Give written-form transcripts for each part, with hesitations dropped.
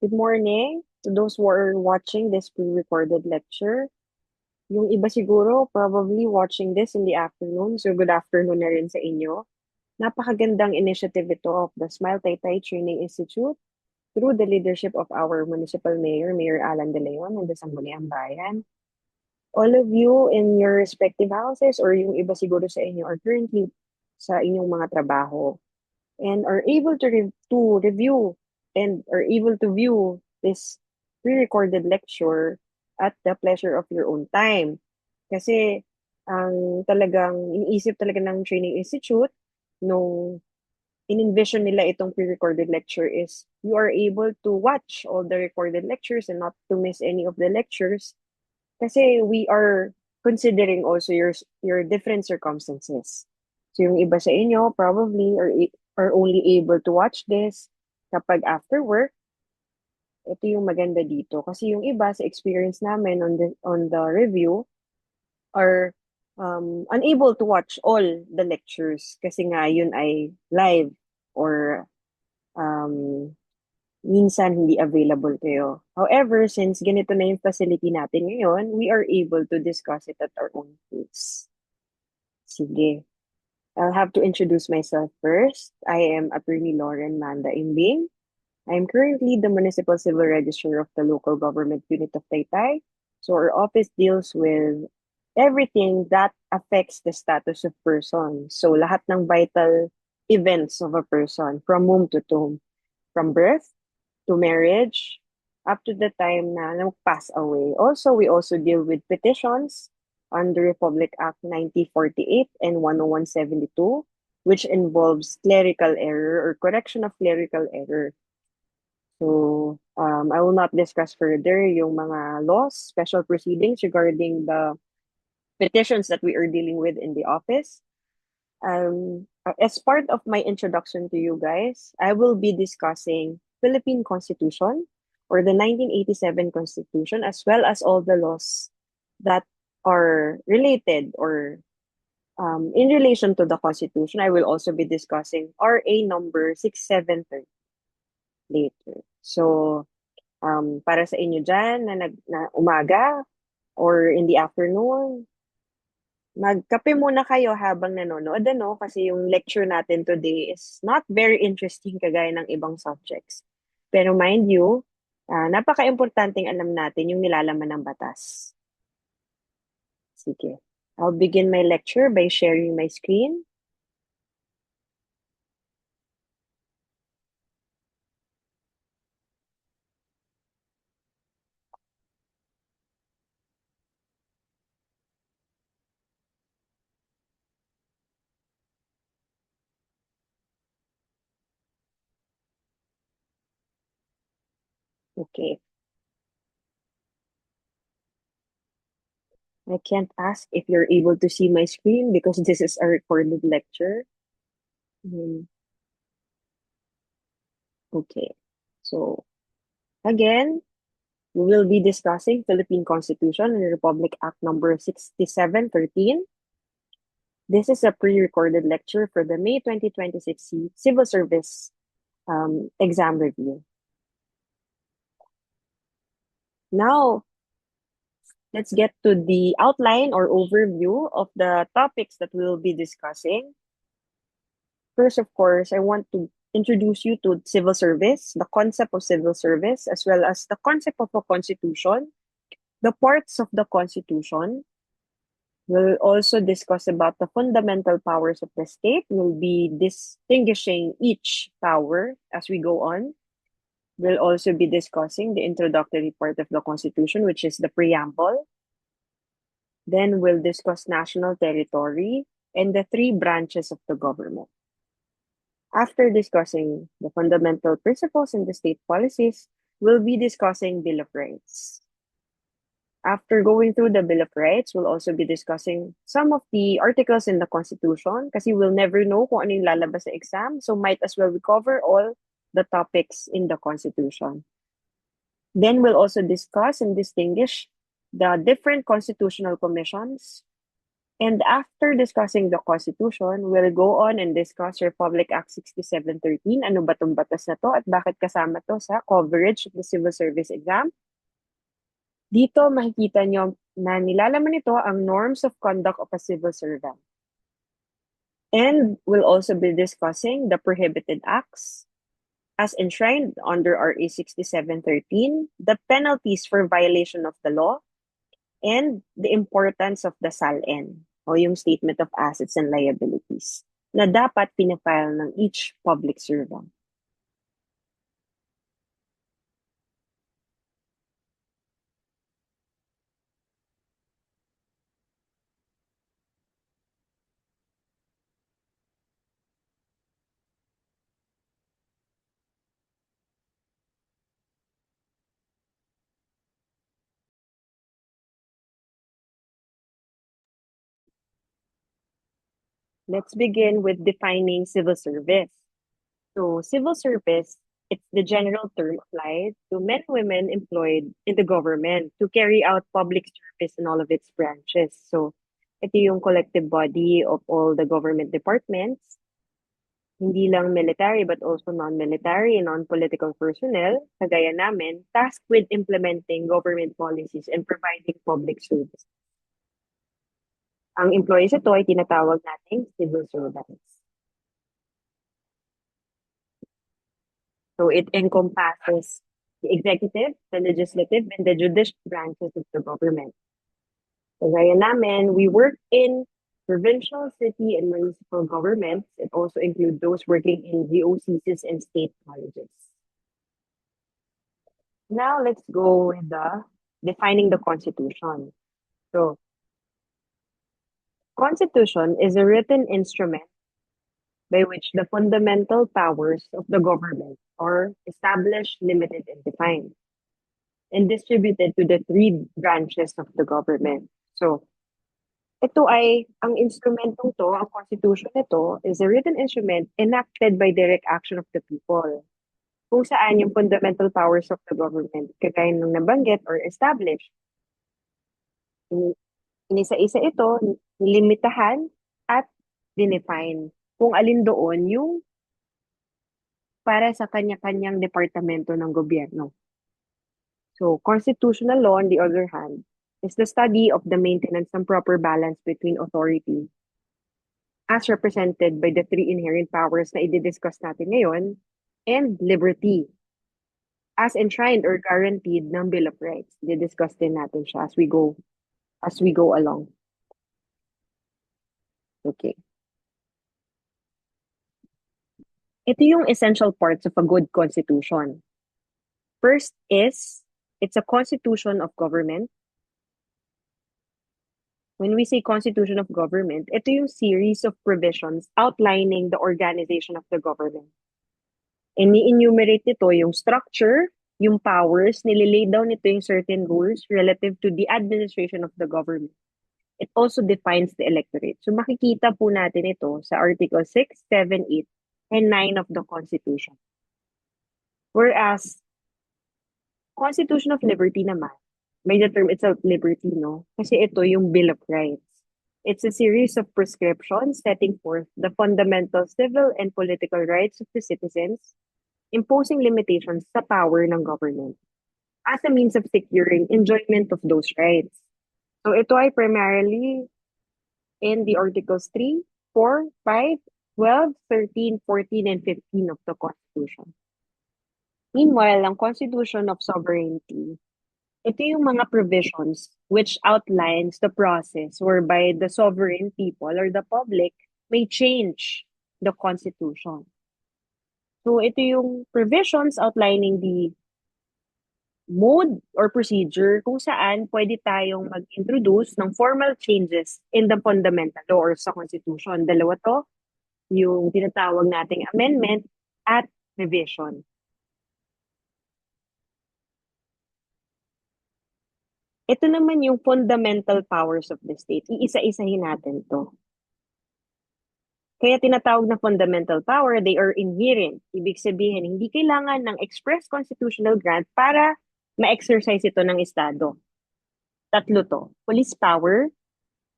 Good morning to those who are watching this pre-recorded lecture. Yung iba siguro probably watching this in the afternoon, so good afternoon na rin sa inyo. Napakagandang initiative ito of the Smile Taytay Training Institute through the leadership of our Municipal Mayor, Mayor Alan De Leon and the Sangguniang Bayan. All of you in your respective houses or yung iba siguro sa inyo are currently sa inyong mga trabaho and are able to review and are able to view this pre-recorded lecture at the pleasure of your own time. Kasi ang talagang iniisip talaga ng Training Institute nung in-envision nila itong pre-recorded lecture is you are able to watch all the recorded lectures and not to miss any of the lectures kasi we are considering also your different circumstances. So yung iba sa inyo probably are only able to watch this kapag after work. Ito yung maganda dito kasi yung iba sa experience namin on the review are unable to watch all the lectures kasi nga yun ay live or um, minsan hindi available kayo. However, since ganito na yung facility natin ngayon, we are able to discuss it at our own pace. Sige. I'll have to introduce myself first. I am Attorney Lauren Manda Imbing. I am currently the Municipal Civil Registrar of the Local Government Unit of Taytay. So our office deals with everything that affects the status of person. So lahat ng vital events of a person from womb to tomb, from birth to marriage, up to the time na pass away. Also, we also deal with petitions under Republic Act 9048 and 10172, which involves clerical error or correction of clerical error. So, I will not discuss further yung mga laws, special proceedings regarding the petitions that we are dealing with in the office. As part of my introduction to you guys, I will be discussing Philippine Constitution or the 1987 Constitution, as well as all the laws that are related or in relation to the Constitution. I will also be discussing RA number 6730 later. So, para sa inyo dyan na umaga or in the afternoon, magkape muna kayo habang nanonood, ano? Kasi yung lecture natin today is not very interesting kagaya ng ibang subjects. Pero mind you, napaka-importanting alam natin yung nilalaman ng batas. Sige. I'll begin my lecture by sharing my screen. Okay. I can't ask if you're able to see my screen because this is a recorded lecture. Okay. So, again, we will be discussing Philippine Constitution and Republic Act number 6713. This is a pre-recorded lecture for the May 2026 Civil Service exam review. Now, let's get to the outline or overview of the topics that we'll be discussing. First, of course, I want to introduce you to civil service, the concept of civil service, as well as the concept of a constitution, the parts of the constitution. We'll also discuss about the fundamental powers of the state. We'll be distinguishing each power as we go on. We'll also be discussing the introductory part of the Constitution, which is the preamble. Then we'll discuss national territory and the three branches of the government. After discussing the fundamental principles and the state policies, we'll be discussing Bill of Rights. After going through the Bill of Rights, we'll also be discussing some of the articles in the Constitution kasi we'll never know kung ano yung lalabas sa exam, so might as well we cover all the topics in the Constitution. Then we'll also discuss and distinguish the different constitutional commissions And after discussing the Constitution, we'll go on and discuss Republic Act 6713. Ano ba tong batas na to at bakit kasama to sa coverage of the civil service exam? Dito makikita nyo na nilalaman nito ang norms of conduct of a civil servant. And we'll also be discussing the prohibited acts as enshrined under RA 6713, the penalties for violation of the law, and the importance of the SALN o yung Statement of Assets and Liabilities na dapat pinafile ng each public servant. Let's begin with defining civil service. So, civil service, it's the general term applied to men and women employed in the government to carry out public service in all of its branches. So, ito yung collective body of all the government departments, hindi lang military but also non-military and non-political personnel, kagaya namin, tasked with implementing government policies and providing public service. Ang employees ito ay tinatawag nating civil servants. So it encompasses the executive, the legislative, and the judicial branches of the government. Kagaya namin, we work in provincial, city, and municipal governments. It also includes those working in GOCCs and state colleges. Now let's go with the defining the Constitution. So, Constitution is a written instrument by which the fundamental powers of the government are established, limited, and defined, and distributed to the three branches of the government. So, ito ay, ang instrumentong to, ang constitution nito, is a written instrument enacted by direct action of the people. Kung saan yung fundamental powers of the government, kagaya nung nabanggit or established, inisa-isa ito, nilimitahan at dinefine kung alin doon yung para sa kanya-kanyang departamento ng gobyerno. So, constitutional law, on the other hand, is the study of the maintenance ng proper balance between authority as represented by the three inherent powers na i-discuss natin ngayon and liberty as enshrined or guaranteed ng Bill of Rights. I-discuss din natin siya as we go along. Okay. Ito yung essential parts of a good constitution. First is, it's a constitution of government. When we say constitution of government, ito yung series of provisions outlining the organization of the government. And ni-enumerate nito yung structure, yung powers, nililay down nito yung certain rules relative to the administration of the government. It also defines the electorate. So makikita po natin ito sa Article 6, 7, 8, and 9 of the Constitution. Whereas, Constitution of Liberty naman, by the term itself, liberty, no? Kasi ito yung Bill of Rights. It's a series of prescriptions setting forth the fundamental civil and political rights of the citizens, imposing limitations sa power ng government as a means of securing enjoyment of those rights. So ito ay primarily in the Articles 3, 4, 5, 12, 13, 14, and 15 of the Constitution. Meanwhile, ang Constitution of Sovereignty, ito yung mga provisions which outlines the process whereby the sovereign people or the public may change the Constitution. So ito yung provisions outlining the mode or procedure kung saan pwede tayong mag-introduce ng formal changes in the fundamental law or sa Constitution. Dalawa to, yung tinatawag nating amendment at revision. Ito naman yung fundamental powers of the state. Iisa-isahin natin to. Kaya tinatawag na fundamental power, they are inherent. Ibig sabihin, hindi kailangan ng express constitutional grant para ma-exercise ito ng Estado. Tatlo to. Police power,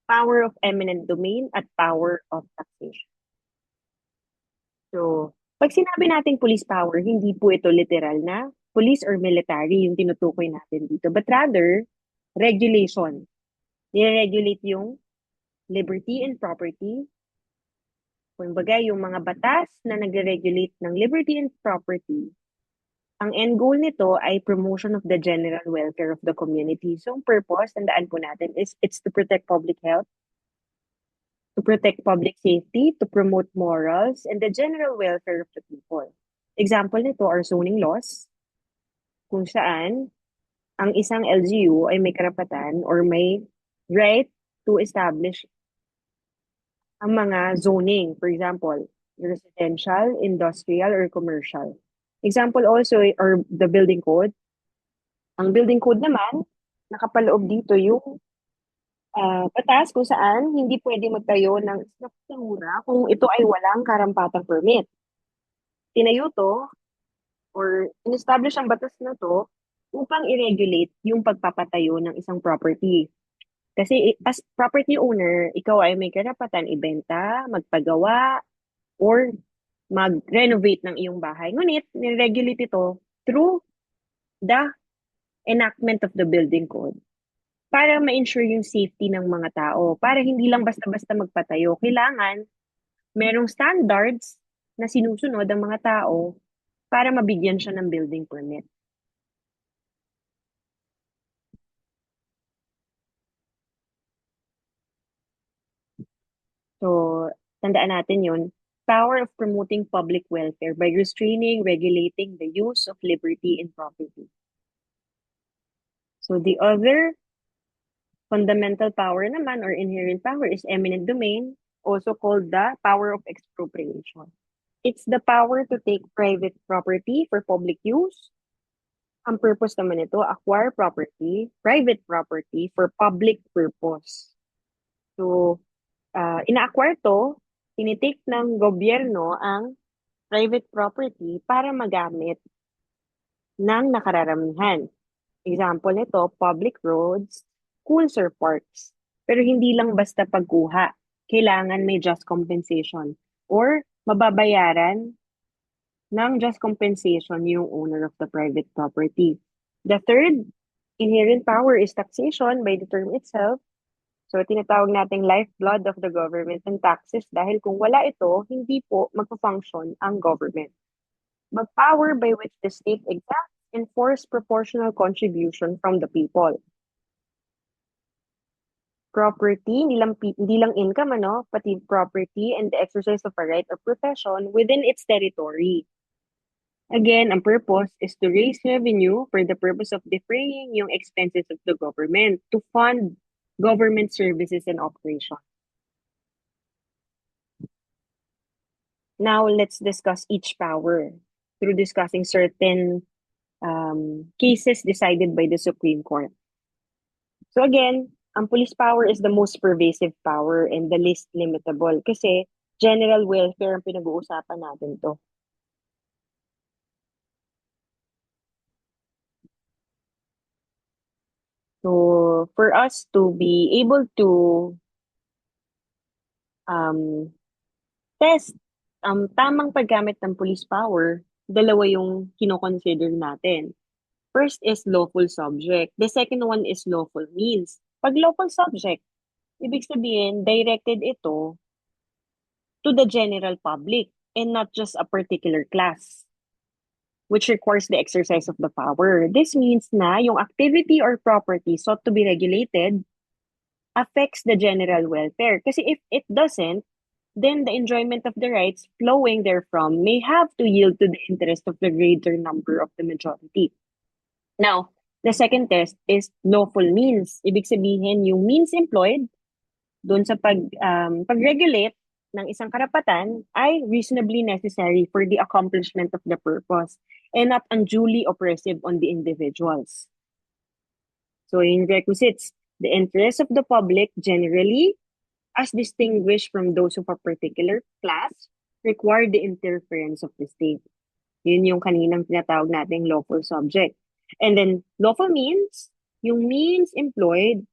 power of eminent domain, at power of taxation. So, pag sinabi nating police power, hindi po ito literal na police or military yung tinutukoy natin dito, but rather regulation. Nire-regulate yung liberty and property. Kumbaga, yung mga batas na nagre-regulate ng liberty and property, ang end goal nito ay promotion of the general welfare of the community. So, ang purpose, tandaan po natin, is it's to protect public health, to protect public safety, to promote morals, and the general welfare of the people. Example nito are zoning laws, kung saan ang isang LGU ay may karapatan or may right to establish ang mga zoning. For example, residential, industrial, or commercial. Example also or the building code. Ang building code naman, nakapaloob dito yung batas kung saan hindi pwede magtayo ng struktura kung ito ay walang karampatang permit. Tinayo to or in-establish ang batas na to upang i-regulate yung pagpapatayo ng isang property. Kasi as property owner, ikaw ay may karapatan ibenta, magpagawa, or mag-renovate ng iyong bahay. Ngunit, niregulate ito through the enactment of the building code para ma-ensure yung safety ng mga tao. Para hindi lang basta-basta magpatayo. Kailangan merong standards na sinusunod ang mga tao para mabigyan siya ng building permit. So, tandaan natin yun. Power of promoting public welfare by restraining, regulating the use of liberty and property. So, the other fundamental power naman or inherent power is eminent domain, also called the power of expropriation. It's the power to take private property for public use. Ang purpose naman ito, acquire property, private property for public purpose. So, ina-acquire to, tinitake ng gobyerno ang private property para magamit ng nakararamihan. Example nito, public roads, schools or parks. Pero hindi lang basta pagkuha. Kailangan may just compensation or mababayaran ng just compensation yung owner of the private property. The third inherent power is taxation by the term itself. So, tinatawag nating lifeblood of the government and taxes dahil kung wala ito, hindi po magpa-function ang government. But power by which the state exacts enforce proportional contribution from the people. Property, hindi lang income, pati property and the exercise of a right or profession within its territory. Again, ang purpose is to raise revenue for the purpose of defraying yung expenses of the government to fund government services and operations. Now, let's discuss each power through discussing certain cases decided by the Supreme Court. So again, ang police power is the most pervasive power and the least limitable kasi general welfare ang pinag-uusapan natin to. So, for us to be able to test ang tamang paggamit ng police power, dalawa yung kino-consider natin. First is lawful subject. The second one is lawful means. Pag lawful subject, ibig sabihin, directed ito to the general public and not just a particular class, which requires the exercise of the power. This means na yung activity or property sought to be regulated affects the general welfare. Kasi if it doesn't, then the enjoyment of the rights flowing therefrom may have to yield to the interest of the greater number of the majority. Now, the second test is lawful means. Ibig sabihin, yung means employed doon sa pag-regulate ng isang karapatan ay reasonably necessary for the accomplishment of the purpose and not unduly oppressive on the individuals. So in requisites, the interests of the public generally, as distinguished from those of a particular class, require the interference of the state. Yun yung kaninang tinatawag nating lawful subject. And then, lawful means, yung means employed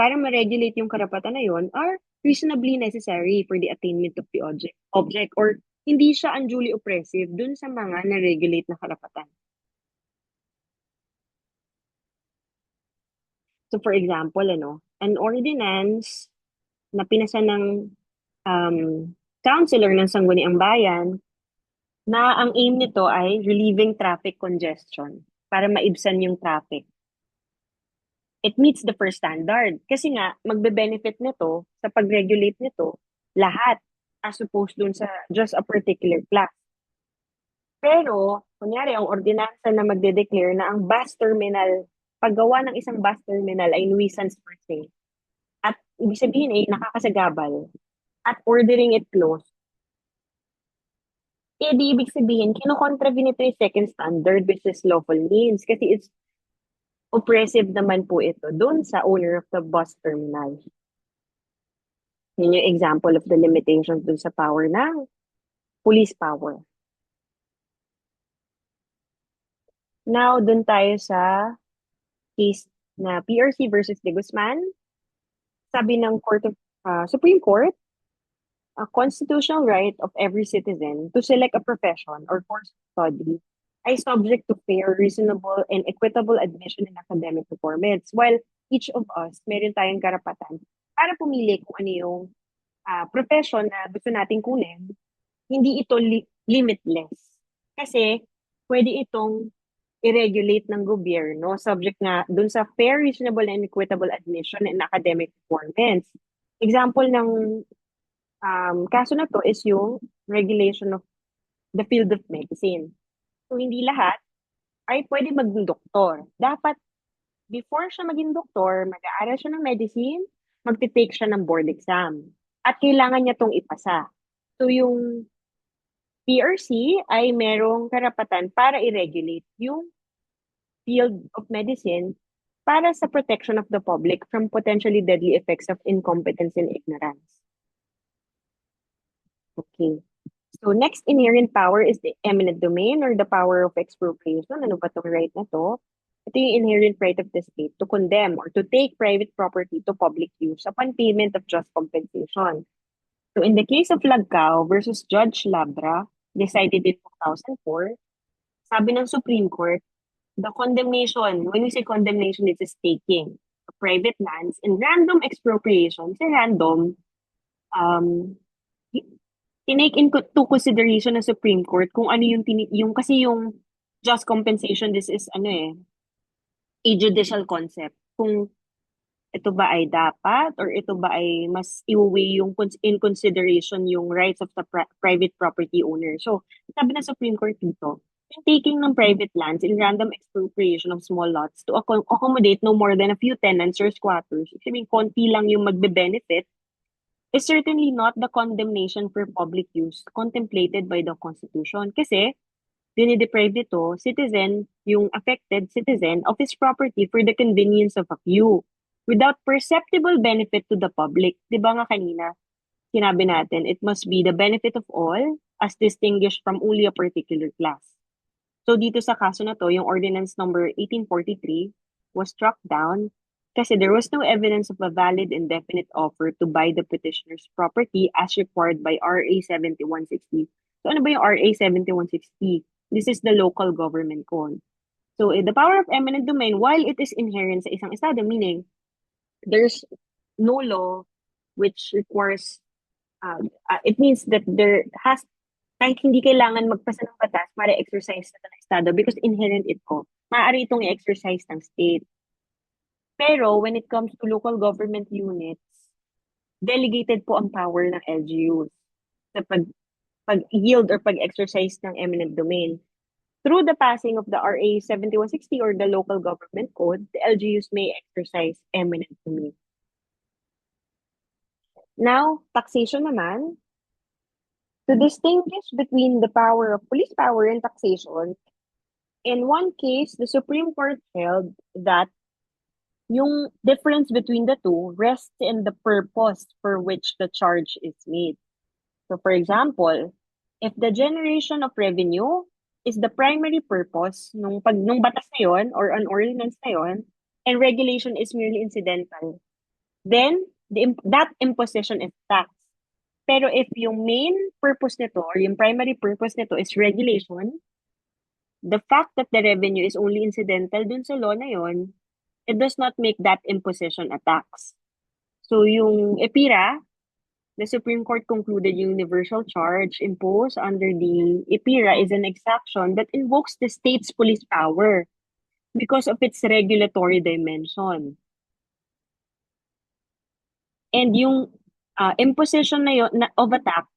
para ma-regulate yung karapatan na yon are reasonably necessary for the attainment of the object or hindi siya unduly oppressive dun sa mga na-regulate na karapatan. So for example, an ordinance na pinasa ng um, councilor ng Sangguniang Bayan na ang aim nito ay relieving traffic congestion para maibsan yung traffic. It meets the first standard. Kasi nga, magbe-benefit nito sa pag-regulate nito lahat as opposed dun sa just a particular class. Pero, kunyari, ang ordinansa na magde-declare na ang bus terminal, paggawa ng isang bus terminal ay nuisance per se. At ibig sabihin ay nakakasagabal. At ordering it closed. Di ibig sabihin, kinokontravene nito yung second standard which is lawful means. Kasi it's oppressive naman po ito doon sa owner of the bus terminal. Yun yung example of the limitations dun sa power ng police power. Now, dun tayo sa case na PRC versus De Guzman. Sabi ng Supreme Court, a constitutional right of every citizen to select a profession or course of study ay subject to fair, reasonable, and equitable admission and academic performance. While each of us, meron tayong karapatan para pumili kung ano yung profession na gusto nating kunin, hindi ito limitless. Kasi pwede itong i-regulate ng gobyerno subject nga dun sa fair, reasonable, and equitable admission and academic performance. Example ng kaso na to is yung regulation of the field of medicine. So, hindi lahat ay pwede maging doktor. Dapat, before siya maging doktor, mag-aaral siya ng medicine, magte-take siya ng board exam. At kailangan niya tong ipasa. So, yung PRC ay merong karapatan para i-regulate yung field of medicine para sa protection of the public from potentially deadly effects of incompetence and ignorance. Okay. So next inherent power is the eminent domain or the power of expropriation. Ano ba itong right na to? Ito yung inherent right of the state to condemn or to take private property to public use upon payment of just compensation. So in the case of Lagcao versus Judge Labra, decided in 2004, sabi ng Supreme Court, the condemnation, when we say condemnation, it's a taking of private lands and random expropriation, sa random, tinake into consideration ng Supreme Court kung ano yung kasi yung just compensation, this is a judicial concept. Kung ito ba ay dapat or ito ba ay mas i-weigh yung in consideration yung rights of the private property owner. So, sabi ng Supreme Court dito, yung taking ng private lands in random expropriation of small lots to accommodate no more than a few tenants or squatters, sabihin konti lang yung magbe-benefit, is certainly not the condemnation for public use contemplated by the Constitution. Kasi, dinideprive ito, yung affected citizen of his property for the convenience of a few, without perceptible benefit to the public. Di ba nga kanina, sinabi natin, it must be the benefit of all as distinguished from only a particular class. So dito sa kaso na to, yung Ordinance number 1843 was struck down kasi there was no evidence of a valid and definite offer to buy the petitioner's property as required by RA 7160. So ano ba yung RA 7160? This is the local government code. So the power of eminent domain, while it is inherent sa isang estado, meaning there's no law which requires, it means that kahit hindi kailangan magpasa ng batas para exercise na ng estado because inherent ito. Maaari itong i-exercise ng state. Pero when it comes to local government units, delegated po ang power ng LGUs sa pag-yield or pag-exercise ng eminent domain. Through the passing of the RA 7160 or the local government code, the LGUs may exercise eminent domain. Now, taxation naman. To distinguish between the power of police power and taxation, in one case, the Supreme Court held that yung difference between the two rests in the purpose for which the charge is made. So for example, if the generation of revenue is the primary purpose nung batas na yon or an ordinance na yon, and regulation is merely incidental, then that imposition is tax. Pero if yung main purpose nito or yung primary purpose nito is regulation, the fact that the revenue is only incidental dun sa law na yon, it does not make that imposition a tax. So yung EPIRA, the Supreme Court concluded yung universal charge imposed under the EPIRA is an exaction that invokes the state's police power because of its regulatory dimension. And yung imposition na yun, of a tax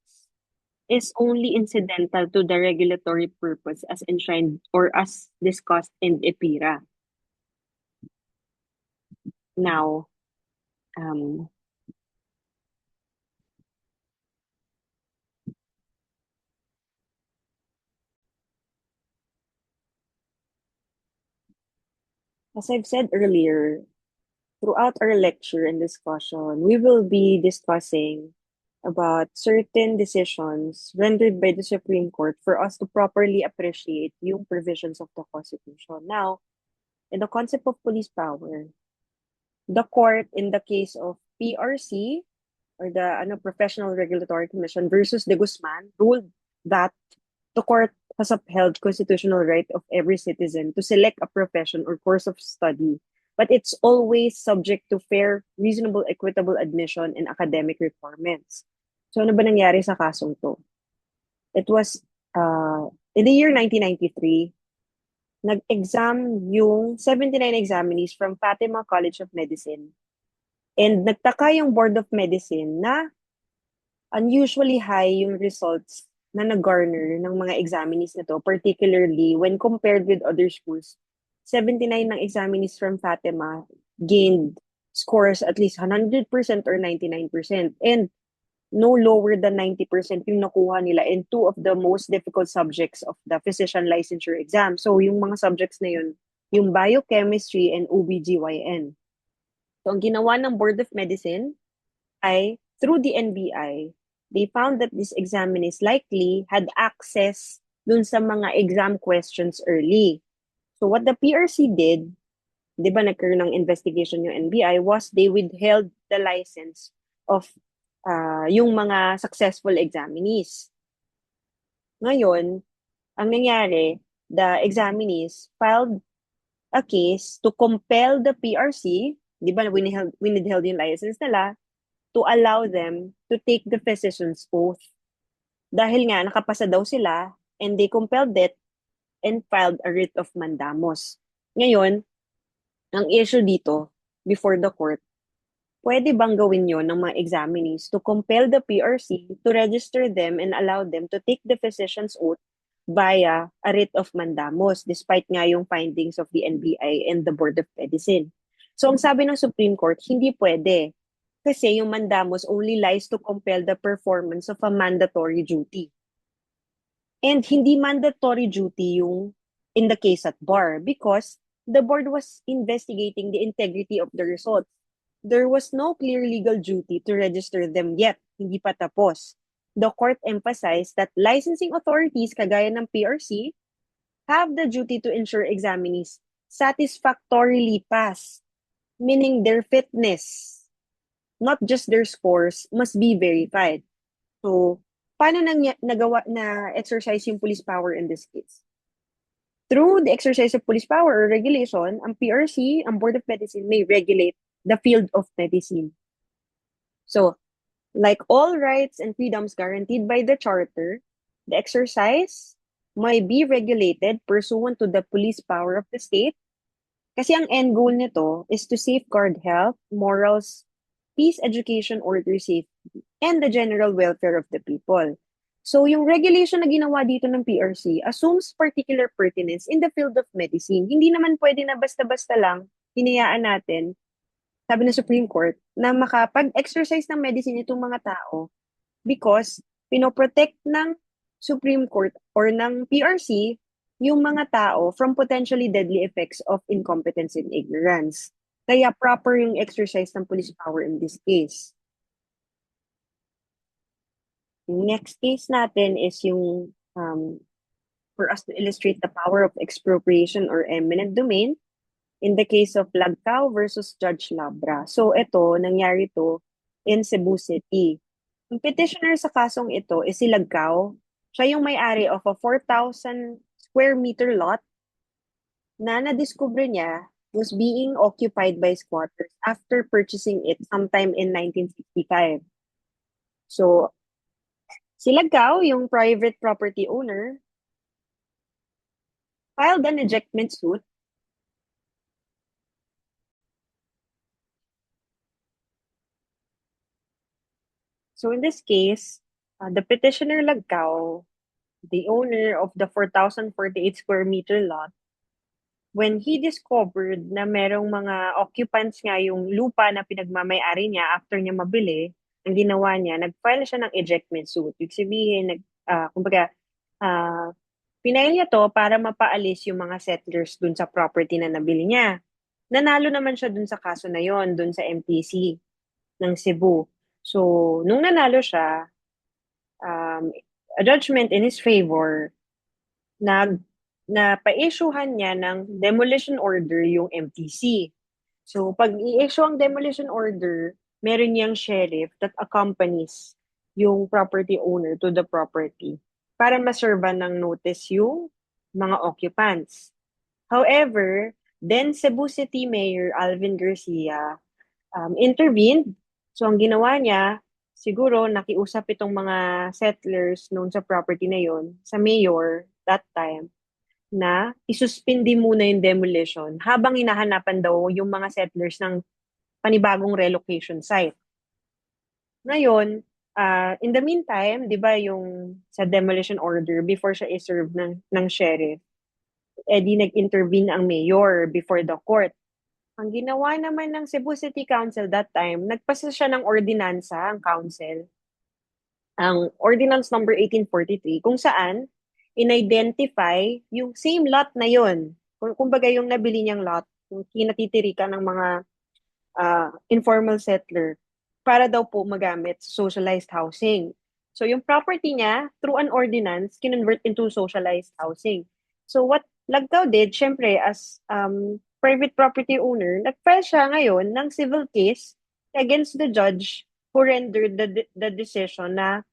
is only incidental to the regulatory purpose as enshrined or as discussed in EPIRA. Now, um, as I've said earlier, throughout our lecture and discussion, we will be discussing about certain decisions rendered by the Supreme Court for us to properly appreciate yung provisions of the Constitution. Now, in the concept of police power, the court in the case of PRC or the Professional Regulatory Commission versus de Guzman ruled that the court has upheld constitutional right of every citizen to select a profession or course of study, but it's always subject to fair, reasonable, equitable admission and academic requirements. So ano ba nangyari sa kasong to? It was in the year 1993, nag-exam yung 79 examinees from Fatima College of Medicine. And nagtaka yung Board of Medicine na unusually high yung results na nag-garner ng mga examinees na to, particularly when compared with other schools. 79 ng examinees from Fatima gained scores at least 100% or 99%. And no lower than 90% yung nakuha nila in two of the most difficult subjects of the physician licensure exam. So yung mga subjects na yun, yung biochemistry and OBGYN. So ang ginawa ng Board of Medicine ay through the NBI, they found that these examinees likely had access dun sa mga exam questions early. So what the PRC did, di ba nagkaroon ng investigation yung NBI, was they withheld the license of yung mga successful examinees. Ngayon, ang nangyari, the examinees filed a case to compel the PRC, di ba winitheld yung license nila, to allow them to take the physician's oath. Dahil nga, nakapasa daw sila, and they compelled it and filed a writ of mandamus. Ngayon, ang issue dito, before the court, pwede bang gawin yon ng mga examinees to compel the PRC to register them and allow them to take the physician's oath via a writ of mandamus despite nga yung findings of the NBI and the Board of Medicine. So ang sabi ng Supreme Court, hindi pwede kasi yung mandamus only lies to compel the performance of a mandatory duty. And hindi mandatory duty yung in the case at bar because the board was investigating the integrity of the results. There was no clear legal duty to register them yet. Hindi pa tapos. The court emphasized that licensing authorities kagaya ng PRC have the duty to ensure examinees satisfactorily pass, meaning their fitness, not just their scores, must be verified. So, paano na-exercise yung police power in this case? Through the exercise of police power or regulation, ang PRC, ang Board of Medicine, may regulate the field of medicine. So, like all rights and freedoms guaranteed by the Charter, the exercise may be regulated pursuant to the police power of the state. Kasi ang end goal nito is to safeguard health, morals, peace, education, order, safety, and the general welfare of the people. So, yung regulation na ginawa dito ng PRC assumes particular pertinence in the field of medicine. Hindi naman pwede na basta-basta lang hinayaan natin, sabi ng Supreme Court, na makapag-exercise ng medicine itong mga tao because pinoprotect ng Supreme Court or ng PRC yung mga tao from potentially deadly effects of incompetence and ignorance. Kaya proper yung exercise ng police power in this case. Yung next case natin is yung for us to illustrate the power of expropriation or eminent domain. in the case of Lagcao versus Judge Labra. So ito, nangyari to in Cebu City. Ang petitioner sa kasong ito is si Lagcao. Siya yung may-ari of a 4,000 square meter lot na nadiskubre niya was being occupied by squatters after purchasing it sometime in 1965. So, si Lagcao, yung private property owner, filed an ejectment suit. So in this case, the petitioner Lagcao, the owner of the 4,048 square meter lot, when he discovered na merong mga occupants nga yung lupa na pinagmamay-ari niya after niya mabili, ang ginawa niya, nag-file siya ng ejectment suit. Ibig sabihin, kumbaga, uh, pinail niya to para mapaalis yung mga settlers dun sa property na nabili niya. Nanalo naman siya dun sa kaso na yon, dun sa MPC ng Cebu. So, nung nanalo siya, a judgment in his favor, nag na pa-issuehan niya ng demolition order yung MTC. So, pag i-issue ang demolition order, meron niyang sheriff that accompanies yung property owner to the property para maserva ng notice yung mga occupants. However, then Cebu City Mayor Alvin Garcia intervened. So, ang ginawa niya, siguro nakiusap itong mga settlers noon sa property na yon sa mayor that time na isuspindi muna yung demolition habang hinahanapan daw yung mga settlers ng panibagong relocation site. Ngayon, in the meantime, di ba yung sa demolition order, before siya i-serve ng sheriff, di nag-intervene ang mayor before the court. Ang ginawa naman ng Cebu City Council that time, nagpasa siya ng ordinansa, ang council, ang Ordinance number 1843, kung saan in-identify yung same lot na yon. Kumbaga yung nabili niyang lot, yung kinatitirikan ng mga informal settler para daw po magamit sa socialized housing. So yung property niya, through an ordinance, kinonvert into socialized housing. So what Lagcao did, syempre, as private property owner, nag-file siya ngayon ng civil case against the judge who rendered the decision na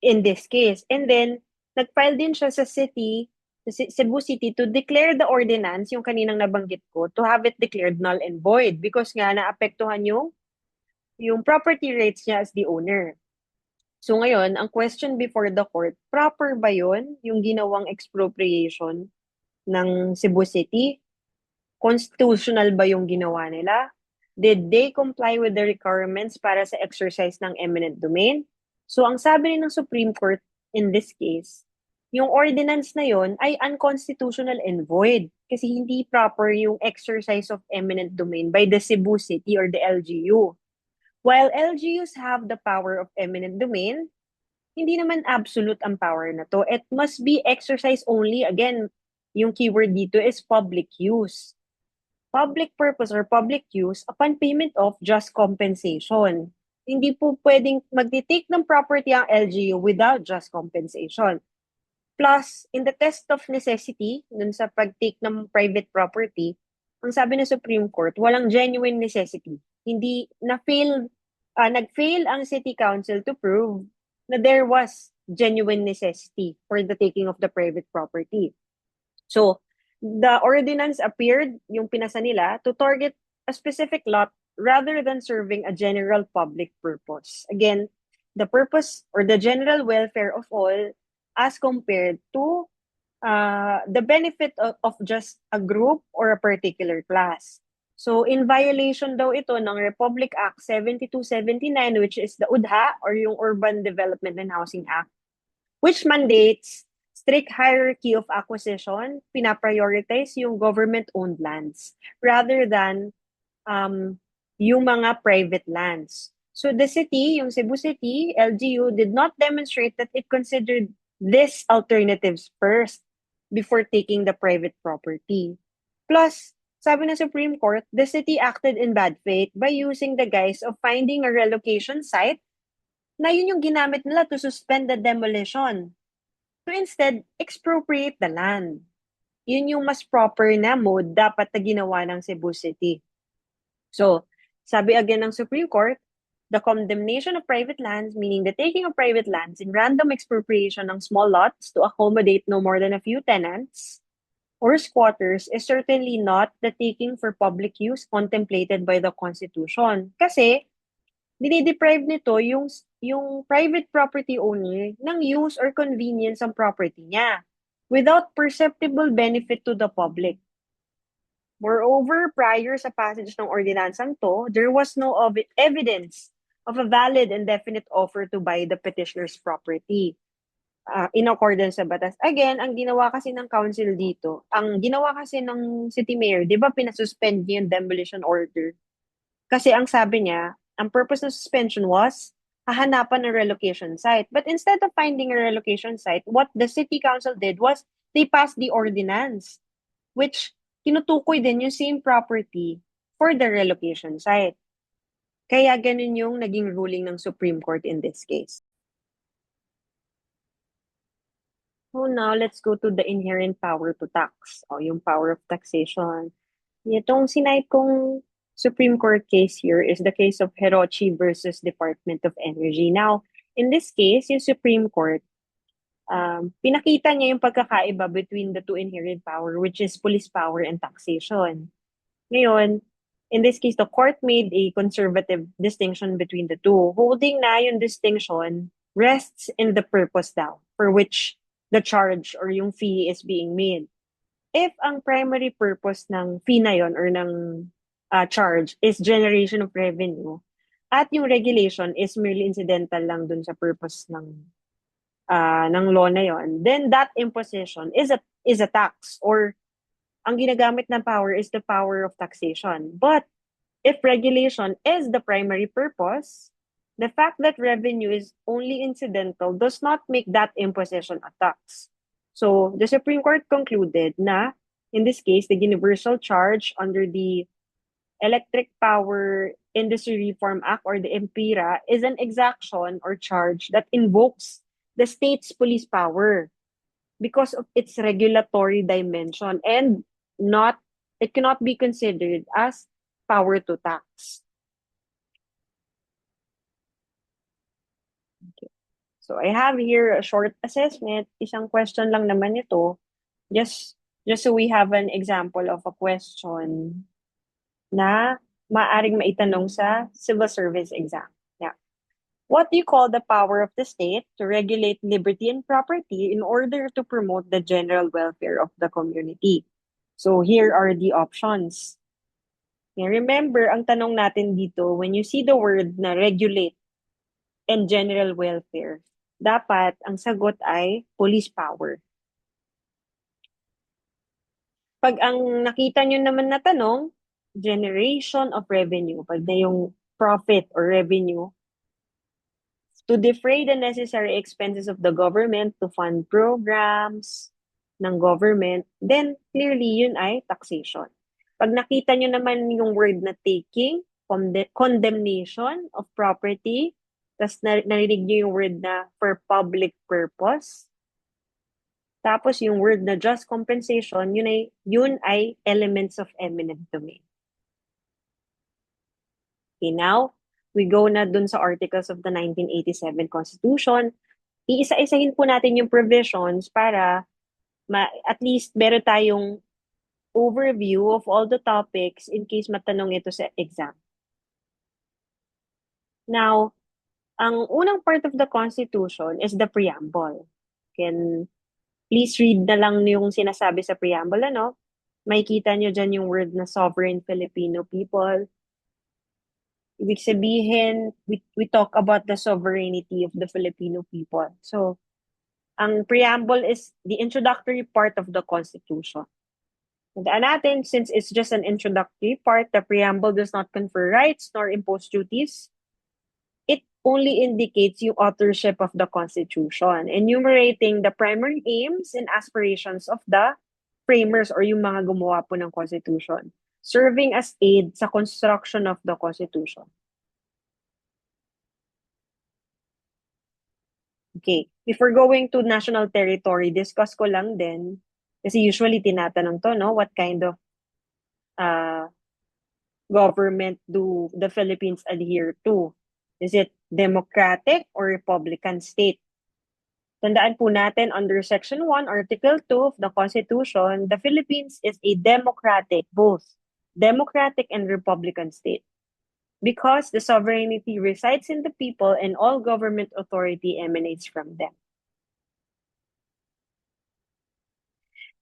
in this case. And then, nag-file din siya sa city, Cebu City, to declare the ordinance, yung kaninang nabanggit ko, to have it declared null and void because nga naapektuhan yung property rights niya as the owner. So ngayon, ang question before the court, proper ba yun, yung ginawang expropriation ng Cebu City? Constitutional ba yung ginawa nila? Did they comply with the requirements para sa exercise ng eminent domain? So ang sabi ng Supreme Court in this case, yung ordinance na yon ay unconstitutional and void kasi hindi proper yung exercise of eminent domain by the Cebu City or the LGU. While LGUs have the power of eminent domain, hindi naman absolute ang power na to. It must be exercised only, again, yung keyword dito is public use. Public purpose or public use upon payment of just compensation. Hindi po pwedeng magtitake ng property ang LGU without just compensation. Plus, in the test of necessity, dun sa pag-take ng private property, ang sabi ng Supreme Court, walang genuine necessity. Hindi nag-fail ang City Council to prove na there was genuine necessity for the taking of the private property. So, the ordinance appeared, yung pinasa nila, to target a specific lot rather than serving a general public purpose. Again, the purpose or the general welfare of all as compared to the benefit of just a group or a particular class. So, in violation daw ito ng Republic Act 7279, which is the UDHA or yung Urban Development and Housing Act, which mandates strict hierarchy of acquisition, pinaprioritize yung government-owned lands rather than yung mga private lands. So the city, yung Cebu City, LGU, did not demonstrate that it considered these alternatives first before taking the private property. Plus, sabi ng Supreme Court, the city acted in bad faith by using the guise of finding a relocation site na yun yung ginamit nila to suspend the demolition. To instead, expropriate the land. yun yung mas proper na mode dapat na ginawa ng Cebu City. So, sabi again ng Supreme Court, the condemnation of private lands, meaning the taking of private lands in random expropriation ng small lots to accommodate no more than a few tenants or squatters, is certainly not the taking for public use contemplated by the Constitution. Kasi, dinideprive nito yung private property owner ng use or convenience ng property niya without perceptible benefit to the public. Moreover, prior sa passage ng ordinansang to, there was no evidence of a valid and definite offer to buy the petitioner's property in accordance sa batas. Again, ang ginawa kasi ng council dito, ang ginawa kasi ng city mayor, di ba pinasuspend niya yung demolition order? Kasi ang sabi niya, ang purpose ng suspension was hahanapan ng relocation site. But instead of finding a relocation site, what the city council did was they passed the ordinance, which tinutukoy din yung same property for the relocation site. Kaya ganun yung naging ruling ng Supreme Court in this case. So now, let's go to the inherent power to tax, o yung power of taxation. Itong sinight kong Supreme Court case here is the case of Hirochi versus Department of Energy. Now, in this case, yung Supreme Court, pinakita niya yung pagkakaiba between the two inherent power, which is police power and taxation. Ngayon, in this case, the court made a conservative distinction between the two, holding na yung distinction rests in the purpose daw for which the charge or yung fee is being made. If ang primary purpose ng fee na yon or ng charge is generation of revenue, at yung regulation is merely incidental lang dun sa purpose ng law na yon, then that imposition is a tax, or ang ginagamit ng power is the power of taxation. But if regulation is the primary purpose, the fact that revenue is only incidental does not make that imposition a tax. So the Supreme Court concluded na, in this case, the universal charge under the Electric Power Industry Reform Act, or the EMPIRA, is an exaction or charge that invokes the state's police power because of its regulatory dimension, and it cannot be considered as power to tax. Okay. So I have here a short assessment. Isang question lang naman ito. Just so we have an example of a question na maaring maitanong sa civil service exam. Yeah. What do you call the power of the state to regulate liberty and property in order to promote the general welfare of the community? So here are the options. And remember, ang tanong natin dito, when you see the word na regulate and general welfare, dapat ang sagot ay police power. Pag ang nakita nyo naman na tanong, generation of revenue, pag na yung profit or revenue, to defray the necessary expenses of the government to fund programs ng government, then clearly yun ay taxation. Pag nakita nyo naman yung word na taking, condemnation of property, tapos narinig nyo yung word na for public purpose, tapos yung word na just compensation, yun ay elements of eminent domain. Okay, now, we go na dun sa articles of the 1987 Constitution. Iisa-isahin po natin yung provisions para at least meron tayong overview of all the topics in case matanong ito sa exam. Now, ang unang part of the Constitution is the preamble. Please read na lang yung sinasabi sa preamble, ano? Makikita nyo dyan yung word na sovereign Filipino people. Ibig sabihin, we talk about the sovereignty of the Filipino people. So, ang preamble is the introductory part of the Constitution. Tandaan natin, since it's just an introductory part, the preamble does not confer rights nor impose duties. It only indicates yung authorship of the Constitution, enumerating the primary aims and aspirations of the framers or yung mga gumawa po ng Constitution, serving as aid sa construction of the Constitution. Okay, before going to national territory, discuss ko lang din Kasi usually tinatanong to, no? What kind of uh, government do the Philippines adhere to? Is it democratic or republican state? Tandaan po natin, under Section 1, Article 2 of the Constitution, the Philippines is a democratic, both democratic and republican state because the sovereignty resides in the people and all government authority emanates from them.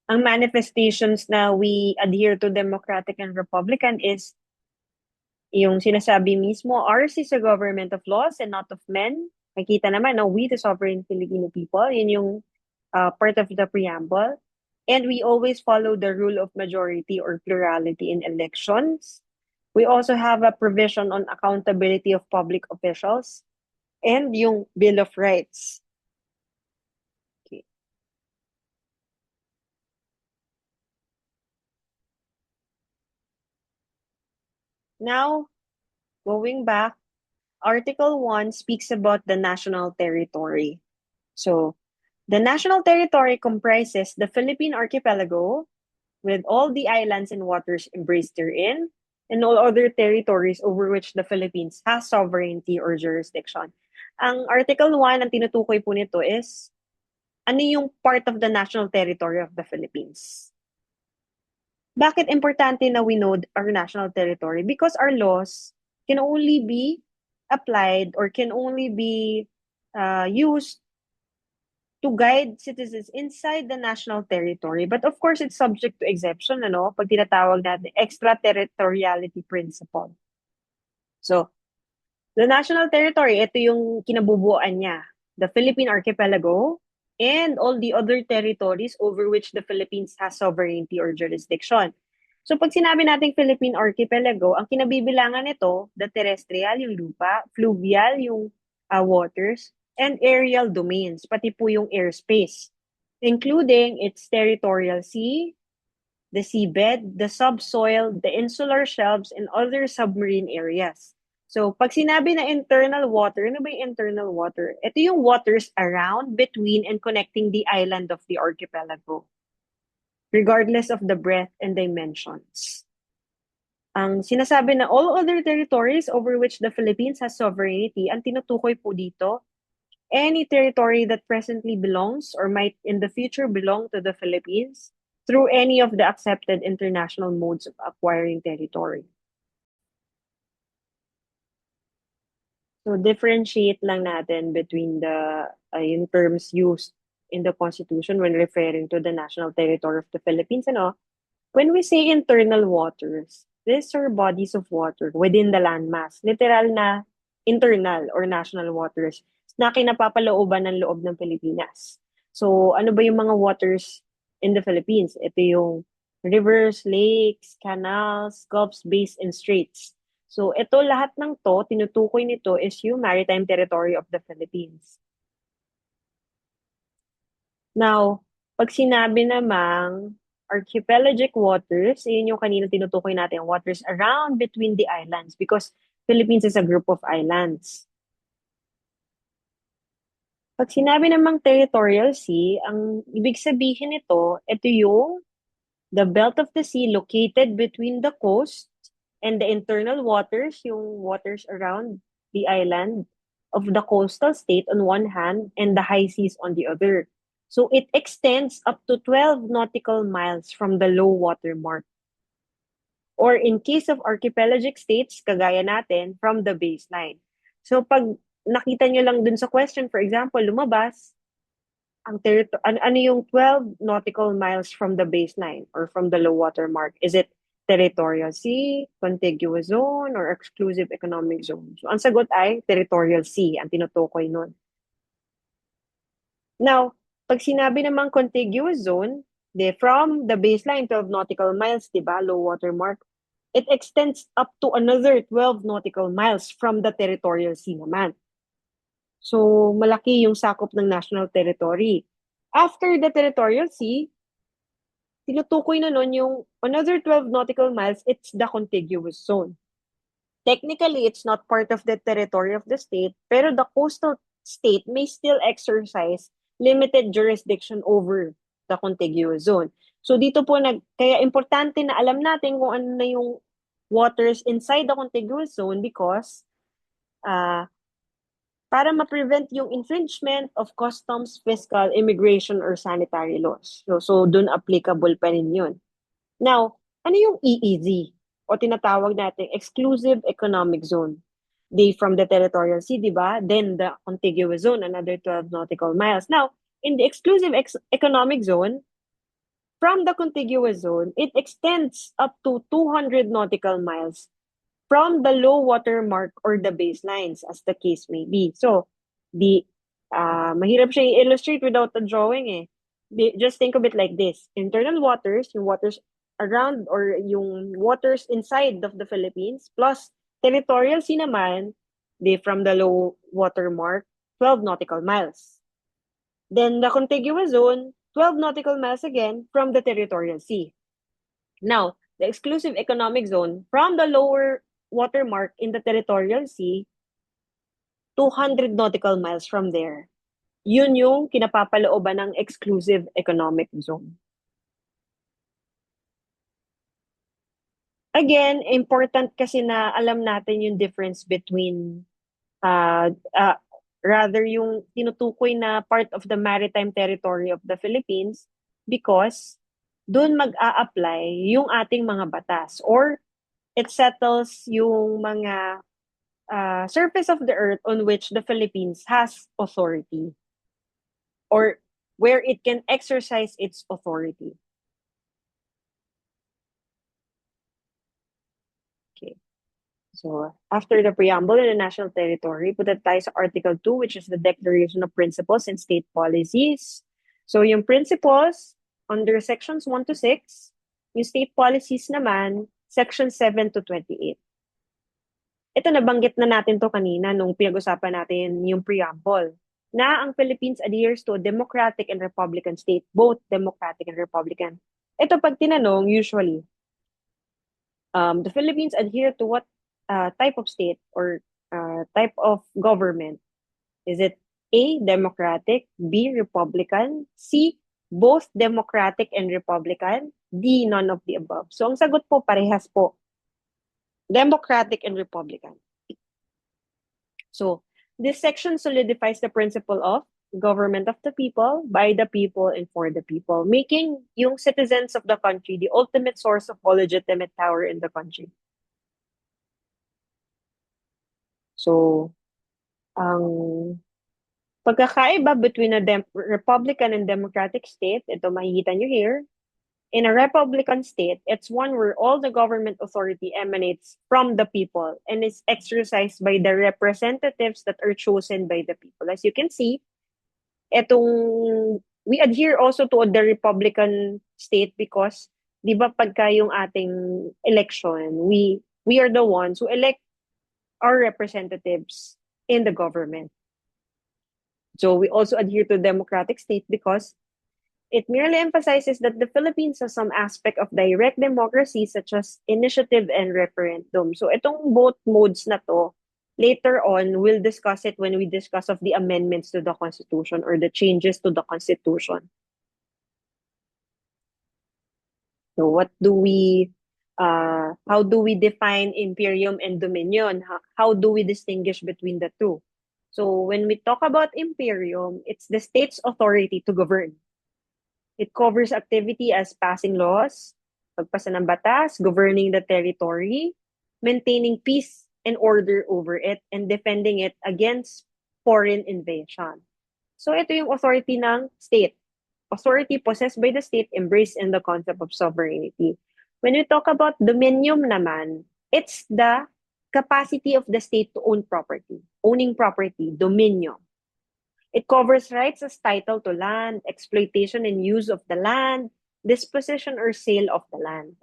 Ang manifestations na we adhere to democratic and republican is yung sinasabi mismo, ours is a government of laws and not of men. Nakita naman, no, we the sovereign Filipino people, yun yung part of the preamble. And we always follow the rule of majority or plurality in elections. We also have a provision on accountability of public officials and yung Bill of Rights. Okay. Now, going back, Article 1 speaks about the national territory. So, the national territory comprises the Philippine archipelago with all the islands and waters embraced therein and all other territories over which the Philippines has sovereignty or jurisdiction. Ang Article 1, ang tinutukoy po nito is ano yung part of the national territory of the Philippines. Bakit importante na we know our national territory? Because our laws can only be applied or can only be used to guide citizens inside the national territory. But of course, it's subject to exception, ano? Pag tinatawag natin, extraterritoriality principle. So, the national territory, ito yung kinabubuan niya. The Philippine Archipelago and all the other territories over which the Philippines has sovereignty or jurisdiction. So, pag sinabi nating Philippine Archipelago, ang kinabibilangan nito, the terrestrial, yung lupa, fluvial, yung waters, and aerial domains, pati po yung airspace, including its territorial sea, the seabed, the subsoil, the insular shelves, and other submarine areas. So, pag sinabi na internal water, ano ba yung internal water? Ito yung waters around, between, and connecting the island of the archipelago, regardless of the breadth and dimensions. Ang sinasabi na all other territories over which the Philippines has sovereignty, ang tinutukoy po dito, any territory that presently belongs or might in the future belong to the Philippines through any of the accepted international modes of acquiring territory. So differentiate lang natin between the yung terms used in the Constitution when referring to the national territory of the Philippines. Ano? When we say internal waters, these are bodies of water within the landmass. Literal na internal or national waters na kinapapalooban ng loob ng Pilipinas. So, ano ba yung mga waters in the Philippines? Ito yung rivers, lakes, canals, gulfs, bays, and straits. So, ito lahat ng to, tinutukoy nito is yung maritime territory of the Philippines. Now, pag sinabi namang archipelagic waters, yun yung kanina tinutukoy natin, waters around between the islands because Philippines is a group of islands. Pag sinabi namang territorial sea, ang ibig sabihin nito, ito yung the belt of the sea located between the coast and the internal waters, yung waters around the island of the coastal state on one hand and the high seas on the other. So it extends up to 12 nautical miles from the low water mark. Or in case of archipelagic states, kagaya natin, from the baseline. So pag nakita nyo lang dun sa question, for example, lumabas, ano yung 12 nautical miles from the baseline or from the low water mark? Is it territorial sea, contiguous zone, or exclusive economic zone? So ang sagot ay territorial sea, ang tinutukoy nun. Now, pag sinabi namang contiguous zone, from the baseline 12 nautical miles, di ba, low water mark, it extends up to another 12 nautical miles from the territorial sea naman. So, malaki yung sakop ng national territory. After the territorial sea, tinutukoy na nun yung another 12 nautical miles, it's the contiguous zone. Technically, it's not part of the territory of the state, pero the coastal state may still exercise limited jurisdiction over the contiguous zone. So dito po kaya importante na alam natin kung ano na yung waters inside the contiguous zone because para ma-prevent yung infringement of customs, fiscal, immigration, or sanitary laws. So dun applicable pa rin yun. Now, ano yung EEZ? O tinatawag natin Exclusive Economic Zone. From the territorial sea, di ba? Then the contiguous zone, another 12 nautical miles. Now, in the exclusive economic zone, from the contiguous zone, it extends up to 200 nautical miles from the low water mark or the baselines, as the case may be. So, mahirap siya i-illustrate without a drawing eh. Just think of it like this. Internal waters, yung waters around or yung waters inside of the Philippines, plus territorial sea naman, from the low water mark, 12 nautical miles. Then the contiguous zone, 12 nautical miles again from the territorial sea. Now, the exclusive economic zone from the lower water mark in the territorial sea, 200 nautical miles from there. Yun yung kinapapalooban ng exclusive economic zone. Again, important kasi na alam natin yung difference between rather yung tinutukoy na part of the maritime territory of the Philippines because doon mag-a-apply yung ating mga batas or it settles yung mga surface of the earth on which the Philippines has authority or where it can exercise its authority. Okay. So, after the preamble in the national territory, punta tayo sa Article 2, which is the Declaration of Principles and State Policies. So, yung principles, under Sections 1 to 6, yung state policies naman, Section 7 to 28. Ito, nabanggit na natin to kanina nung pinag-usapan natin yung preamble, na ang Philippines adheres to a democratic and republican state, both democratic and republican. Ito, pag tinanong, usually, the Philippines adhere to what type of state or type of government? Is it A, democratic, B, republican, C, both democratic and republican, D, none of the above? So, ang sagot po, parehas po. Democratic and republican. So, this section solidifies the principle of government of the people, by the people, and for the people, making yung citizens of the country the ultimate source of all legitimate power in the country. So, ang pagkakaiba between a Republican and Democratic state, ito makikita nyo here. In a Republican state, it's one where all the government authority emanates from the people and is exercised by the representatives that are chosen by the people. As you can see, we adhere also to the Republican state because, di ba pagka yung ating election, we are the ones who elect our representatives in the government. So we also adhere to democratic state because it merely emphasizes that the Philippines has some aspect of direct democracy such as initiative and referendum. So itong both modes na to, later on, we'll discuss it when we discuss of the amendments to the Constitution or the changes to the Constitution. So how do we define imperium and dominion? How do we distinguish between the two? So when we talk about imperium, it's the state's authority to govern. It covers activity as passing laws, pagpasa ng batas, governing the territory, maintaining peace and order over it, and defending it against foreign invasion. So ito yung authority ng state. Authority possessed by the state embraced in the concept of sovereignty. When we talk about dominium naman, it's the capacity of the state to own property. Owning property, dominion. It covers rights as title to land, exploitation and use of the land, disposition or sale of the land.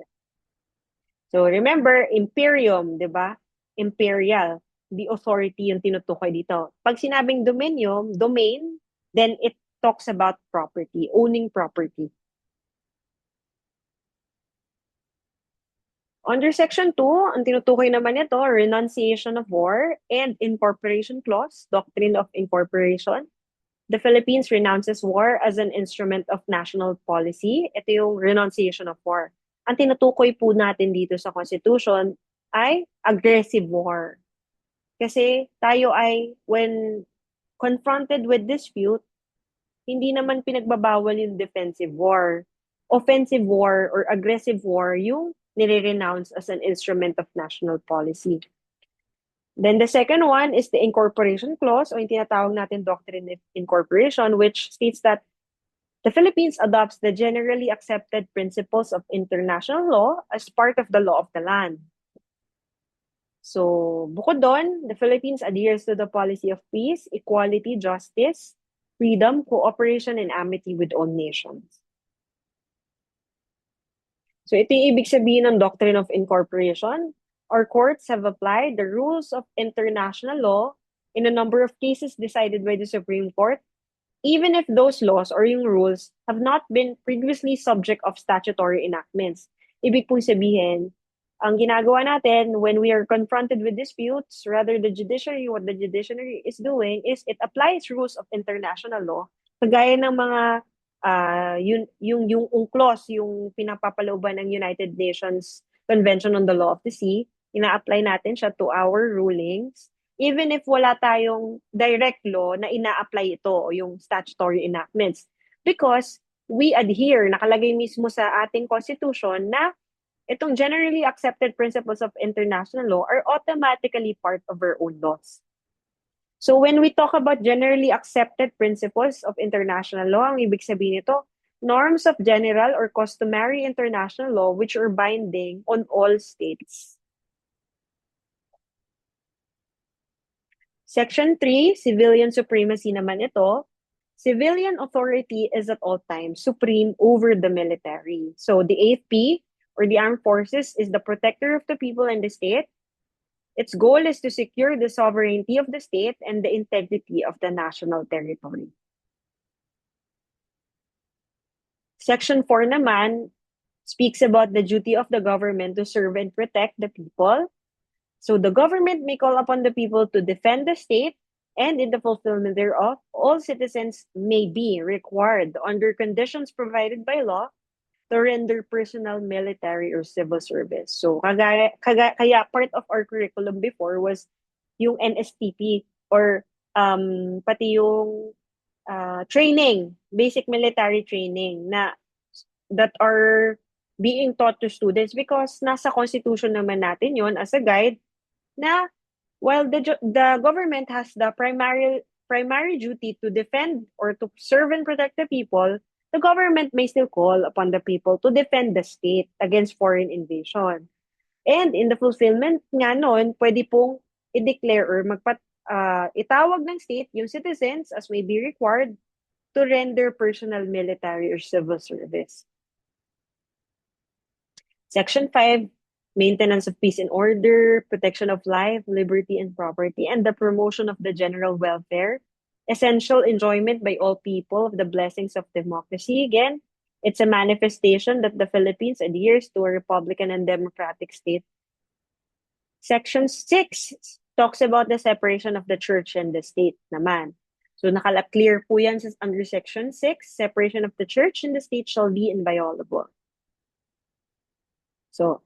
So remember, imperium, di ba? Imperial, the authority yung tinutukoy dito. Pag sinabing dominium, domain, then it talks about property, owning property. Under Section 2, ang tinutukoy naman ito, renunciation of war and incorporation clause, doctrine of incorporation. The Philippines renounces war as an instrument of national policy. Ito yung renunciation of war. Ang tinutukoy po natin dito sa Constitution ay aggressive war. Kasi tayo ay, when confronted with dispute, hindi naman pinagbabawal yung defensive war. Offensive war or aggressive war yung nire-renounce as an instrument of national policy. Then the second one is the incorporation clause o yung tinatawag natin doctrine of incorporation, which states that the Philippines adopts the generally accepted principles of international law as part of the law of the land. So, bukod doon, the Philippines adheres to the policy of peace, equality, justice, freedom, cooperation, and amity with all nations. So, ito yung ibig sabihin ng doctrine of incorporation. Our courts have applied the rules of international law in a number of cases decided by the Supreme Court, even if those laws or yung rules have not been previously subject of statutory enactments. Ibig pong sabihin, ang ginagawa natin when we are confronted with disputes, rather the judiciary, what the judiciary is doing is it applies rules of international law, kagaya ng mga yung UNCLOS, yung pinapapalooban ng United Nations Convention on the Law of the Sea, ina-apply natin siya to our rulings, even if wala tayong direct law na ina-apply ito, yung statutory enactments. Because we adhere, nakalagay mismo sa ating constitution na itong generally accepted principles of international law are automatically part of our own laws. So when we talk about generally accepted principles of international law, ang ibig sabihin nito, norms of general or customary international law which are binding on all states. Section 3, civilian supremacy naman ito. Civilian authority is at all times supreme over the military. So the AFP or the armed forces is the protector of the people and the state. Its goal is to secure the sovereignty of the state and the integrity of the national territory. Section 4 naman speaks about the duty of the government to serve and protect the people. So the government may call upon the people to defend the state, and in the fulfillment thereof, all citizens may be required under conditions provided by law to render personal, military, or civil service. So kaya part of our curriculum before was yung NSTP or pati yung training, basic military training that are being taught to students because nasa constitution naman natin yon as a guide na while the government has the primary duty to defend or to serve and protect the people, the government may still call upon the people to defend the state against foreign invasion. And in the fulfillment nga nun, pwede pong i-declare or itawag ng state yung citizens as may be required to render personal, military, or civil service. Section 5, maintenance of peace and order, protection of life, liberty, and property, and the promotion of the general welfare, essential enjoyment by all people of the blessings of democracy. Again, it's a manifestation that the Philippines adheres to a republican and democratic state. Section 6 talks about the separation of the church and the state naman. So nakala-clear po yan under Section 6, separation of the church and the state shall be inviolable. So,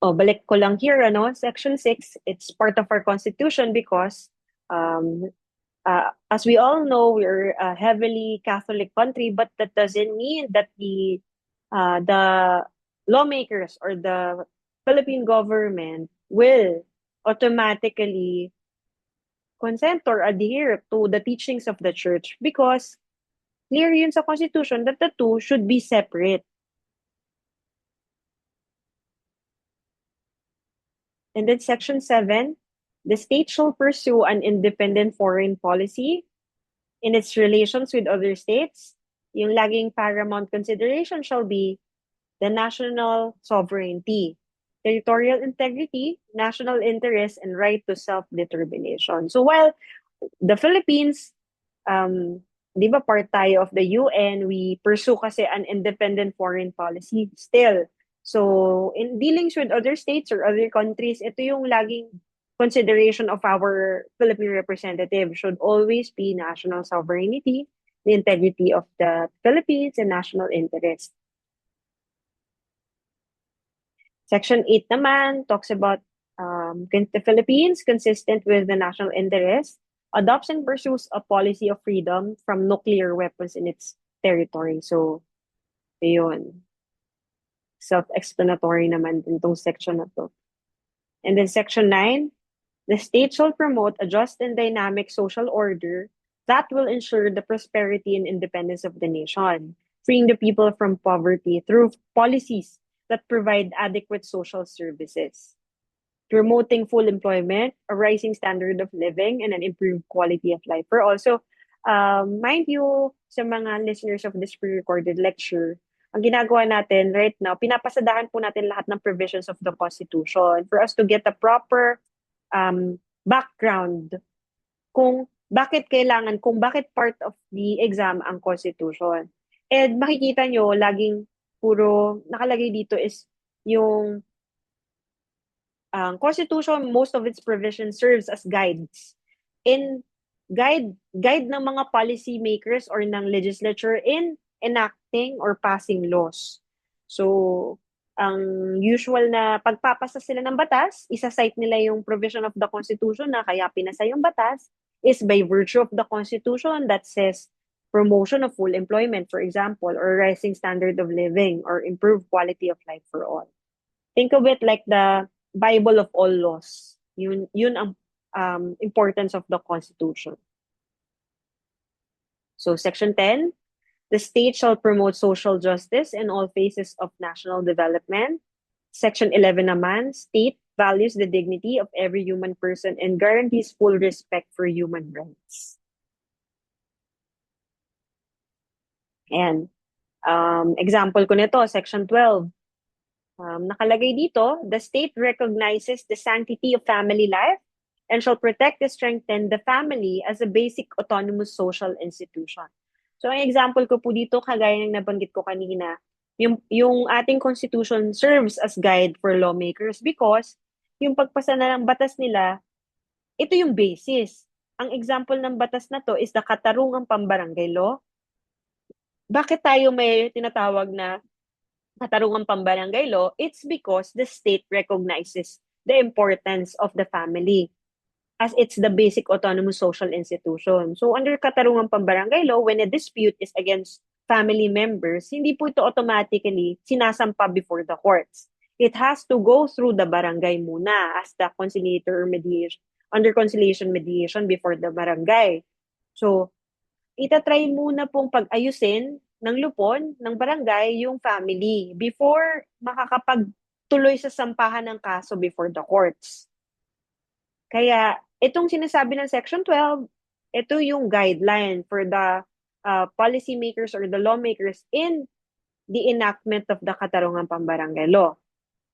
balik ko lang here, Section 6, it's part of our constitution because as we all know, we're a heavily Catholic country, but that doesn't mean that the lawmakers or the Philippine government will automatically consent or adhere to the teachings of the church because clear yun sa constitution that the two should be separate. And then Section 7, the state shall pursue an independent foreign policy in its relations with other states. Yung laging paramount consideration shall be the national sovereignty, territorial integrity, national interest, and right to self-determination. So while the Philippines, di ba part tayo of the UN, we pursue kasi an independent foreign policy still. So in dealings with other states or other countries, ito yung laging consideration of our Philippine representative should always be national sovereignty, the integrity of the Philippines, and national interest. Section 8 naman talks about the Philippines, consistent with the national interest, adopts and pursues a policy of freedom from nuclear weapons in its territory. So, yun. Self-explanatory naman din tong section na to. And then section 9, the state shall promote a just and dynamic social order that will ensure the prosperity and independence of the nation, freeing the people from poverty through policies that provide adequate social services, promoting full employment, a rising standard of living, and an improved quality of life for all. So, mind you, sa mga listeners of this pre-recorded lecture, ang ginagawa natin right now, pinapasadahan po natin lahat ng provisions of the Constitution for us to get a proper background kung bakit part of the exam ang Constitution. And makikita nyo, laging puro nakalagay dito is yung Constitution, most of its provisions serves as guides in guide ng mga policy makers or ng legislature in enacting or passing laws. So, ang usual na pagpapasa sila ng batas, isa-cite nila yung provision of the Constitution na kaya pinasa yung batas is by virtue of the Constitution that says promotion of full employment, for example, or rising standard of living or improved quality of life for all. Think of it like the Bible of all laws. Yun ang importance of the Constitution. So, Section 10, the state shall promote social justice in all phases of national development. Section 11 naman, state values the dignity of every human person and guarantees full respect for human rights. And example ko nito, Section 12. Nakalagay dito, the state recognizes the sanctity of family life and shall protect and strengthen the family as a basic autonomous social institution. So, ang example ko po dito, kagaya ng nabanggit ko kanina, yung ating constitution serves as guide for lawmakers because yung pagpasa na ng batas nila, ito yung basis. Ang example ng batas na to is the Katarungang Pambarangay Law. Bakit tayo may tinatawag na Katarungang Pambarangay Law? It's because the state recognizes the importance of the family as it's the basic autonomous social institution. So under Katarungang Pambarangay Law, when a dispute is against family members, hindi po ito automatically sinasampa before the courts. It has to go through the barangay muna as the conciliator or mediation, under conciliation mediation before the barangay. So, itatry muna pong pag-ayusin ng lupon ng barangay yung family before makakapagtuloy sa sampahan ng kaso before the courts. Kaya, itong sinasabi ng Section 12, ito yung guideline for the policymakers or the lawmakers in the enactment of the Katarungang Pambarangay Law.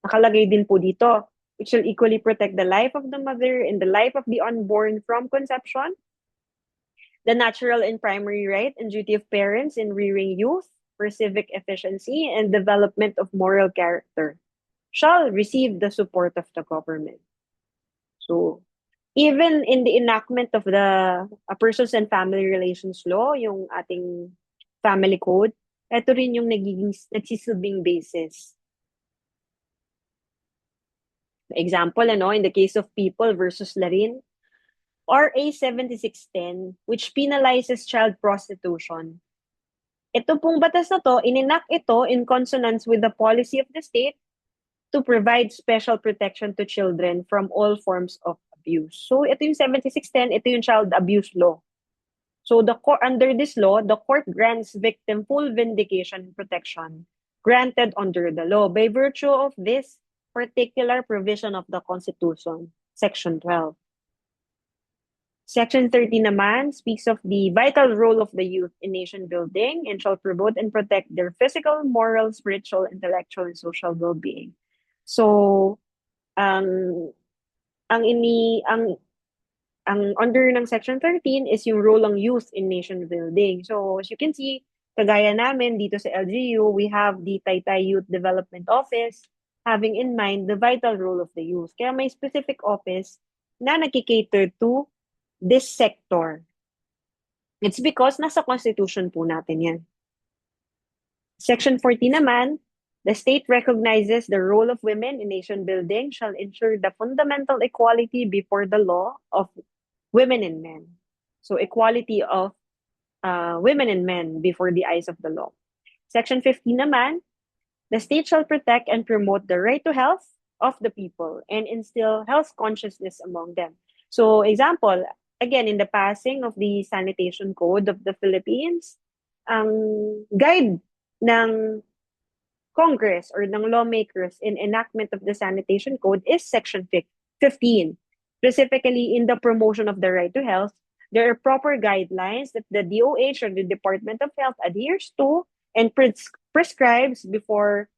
Nakalagay din po dito, it shall equally protect the life of the mother and the life of the unborn from conception, the natural and primary right and duty of parents in rearing youth for civic efficiency and development of moral character shall receive the support of the government. So, even in the enactment of the Persons and Family Relations Law, yung ating family code, ito rin yung nagsisilbing basis. Example, in the case of People versus Larin, RA 7610, which penalizes child prostitution. Ito pong batas na to, inenact ito in consonance with the policy of the state to provide special protection to children from all forms of abuse. So, ito yung 7610, ito yung child abuse law. So, under this law, the court grants victim full vindication and protection granted under the law by virtue of this particular provision of the Constitution, Section 12. Section 30 naman speaks of the vital role of the youth in nation building and shall promote and protect their physical, moral, spiritual, intellectual, and social well-being. So, ang under ng Section 13 is yung role ng youth in nation building. So, as you can see, kagaya namin dito sa LGU, we have the Taytay Youth Development Office having in mind the vital role of the youth. Kaya may specific office na nagkikater to this sector. It's because nasa Constitution po natin yan. Section 40 naman, the state recognizes the role of women in nation building shall ensure the fundamental equality before the law of women and men. So equality of women and men before the eyes of the law. Section 15 naman, the state shall protect and promote the right to health of the people and instill health consciousness among them. So example, again, in the passing of the Sanitation Code of the Philippines, ang guide ng Congress or ng lawmakers in enactment of the Sanitation Code is Section 15. Specifically, in the promotion of the right to health, there are proper guidelines that the DOH or the Department of Health adheres to and prescribes before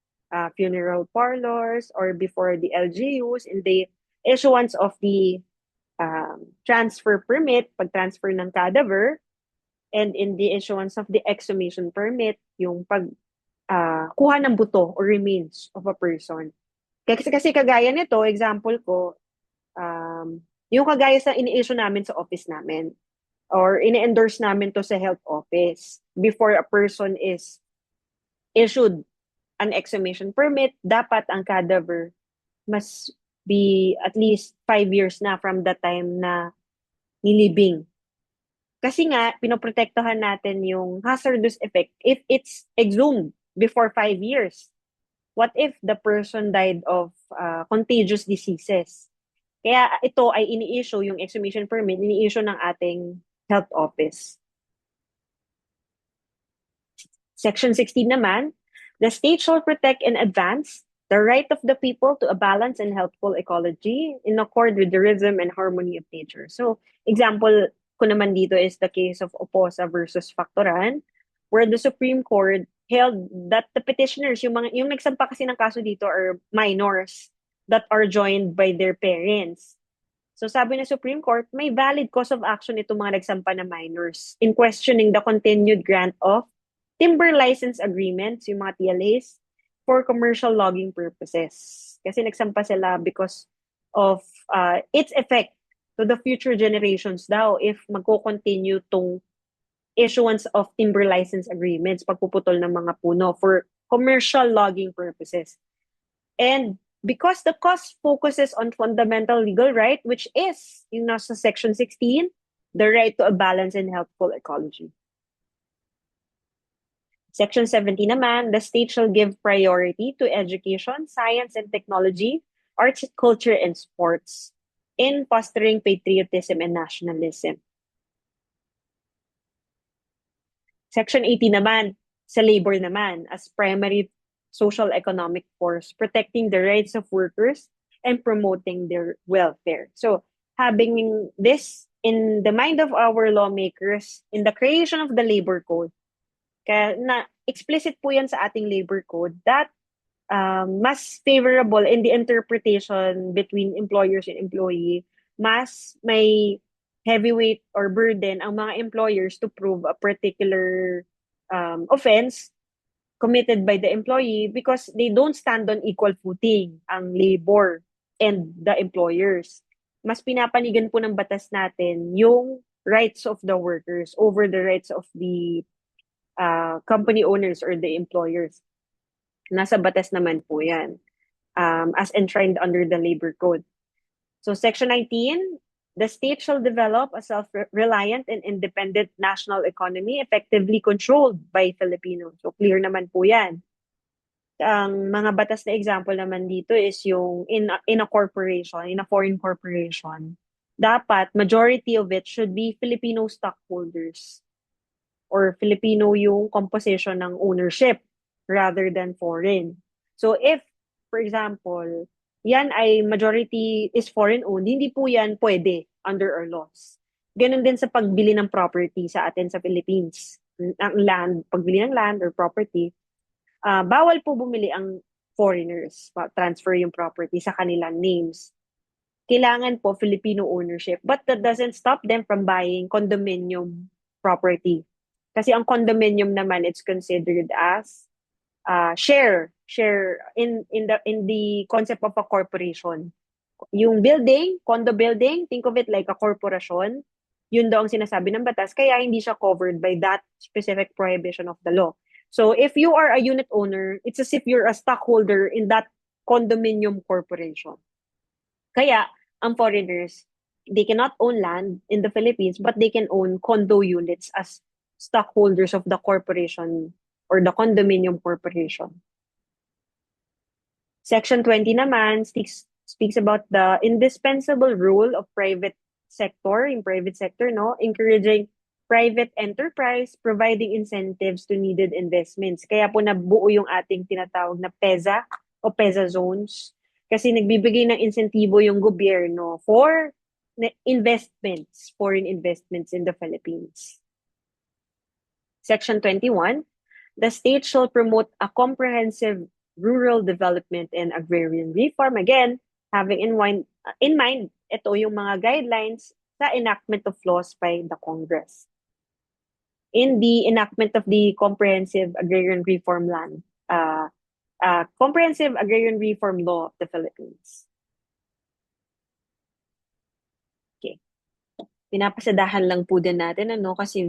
funeral parlors or before the LGUs in the issuance of the transfer permit, pag-transfer ng cadaver, and in the issuance of the exhumation permit, yung kuha ng buto or remains of a person. Kasi kagaya nito, example ko, yung kagaya sa ini-issue namin sa office namin or ini-endorse namin to sa health office before a person is issued an exhumation permit, dapat ang cadaver must be at least 5 years na from the time na nilibing. Kasi nga, pinoprotektahan natin yung hazardous effect if it's exhumed before 5 years. What if the person died of contagious diseases? Kaya ito ay ini-issue, yung exhumation permit, ini-issue ng ating health office. Section 16 naman, the state shall protect and advance the right of the people to a balanced and healthful ecology in accord with the rhythm and harmony of nature. So, example ko naman dito is the case of Oposa versus Factoran, where the Supreme Court held that the petitioners, yung nagsampa kasi ng kaso dito are minors that are joined by their parents. So sabi ng Supreme Court, may valid cause of action itong mga nagsampa na minors in questioning the continued grant of timber license agreements, yung mga TLAs, for commercial logging purposes. Kasi nagsampa sila because of its effect to the future generations daw if magko-continue tong issuance of timber license agreements, pagpuputol ng mga puno for commercial logging purposes. And because the cause focuses on fundamental legal right, which is yung nasa Section 16, the right to a balanced and healthful ecology. Section 17 naman, the state shall give priority to education, science and technology, arts, culture, and sports in fostering patriotism and nationalism. Section 18 naman, sa labor naman, as primary social economic force, protecting the rights of workers and promoting their welfare. So, having this in the mind of our lawmakers in the creation of the labor code, kaya na explicit po yan sa ating labor code that mas favorable in the interpretation between employers and employee, mas may heavyweight or burden ang mga employers to prove a particular offense committed by the employee because they don't stand on equal footing, ang labor and the employers. Mas pinapanigan po ng batas natin yung rights of the workers over the rights of the company owners or the employers. Nasa batas naman po yan, as enshrined under the labor code. So Section 19, the state shall develop a self-reliant and independent national economy effectively controlled by Filipinos. So clear naman po yan. Ang mga batas na example naman dito is yung in a corporation, in a foreign corporation, dapat majority of it should be Filipino stockholders or Filipino yung composition ng ownership rather than foreign. So if, for example, yan ay majority is foreign-owned, hindi po yan pwede under our laws. Ganun din sa pagbili ng property sa atin sa Philippines. Ang land, pagbili ng land or property, bawal po bumili ang foreigners, transfer yung property sa kanilang names. Kailangan po Filipino ownership, but that doesn't stop them from buying condominium property. Kasi ang condominium naman, it's considered as share in the concept of a corporation. Yung building, condo building, think of it like a corporation. Yun daw ang sinasabi ng batas, kaya hindi siya covered by that specific prohibition of the law. So if you are a unit owner, it's as if you're a stockholder in that condominium corporation. Kaya, ang foreigners, they cannot own land in the Philippines, but they can own condo units as stockholders of the corporation or the condominium corporation. Section 20 naman speaks about the indispensable role of private sector, in private sector, no? Encouraging private enterprise, providing incentives to needed investments. Kaya po nabuo yung ating tinatawag na PEZA o PEZA zones. Kasi nagbibigay ng insentibo yung gobyerno for investments, foreign investments in the Philippines. Section 21, the state shall promote a comprehensive rural development and agrarian reform. Again, having in mind, ito yung mga guidelines sa enactment of laws by the Congress. In the enactment of the Comprehensive Agrarian Reform Comprehensive Agrarian Reform Law of the Philippines. Okay. Pinapasadahan lang po din natin, kasi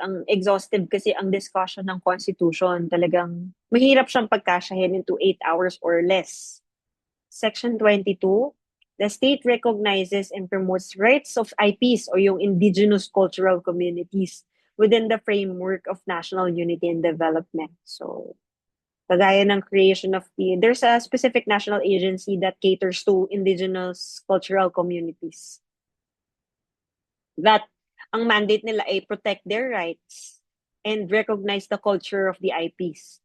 ang exhaustive kasi ang discussion ng Constitution. Talagang mahirap siyang pagkasyahin into 8 hours or less. Section 22, the state recognizes and promotes rights of IPs o yung indigenous cultural communities within the framework of national unity and development. So, kagaya ng creation of there's a specific national agency that caters to indigenous cultural communities. That ang mandate nila ay protect their rights and recognize the culture of the IPs.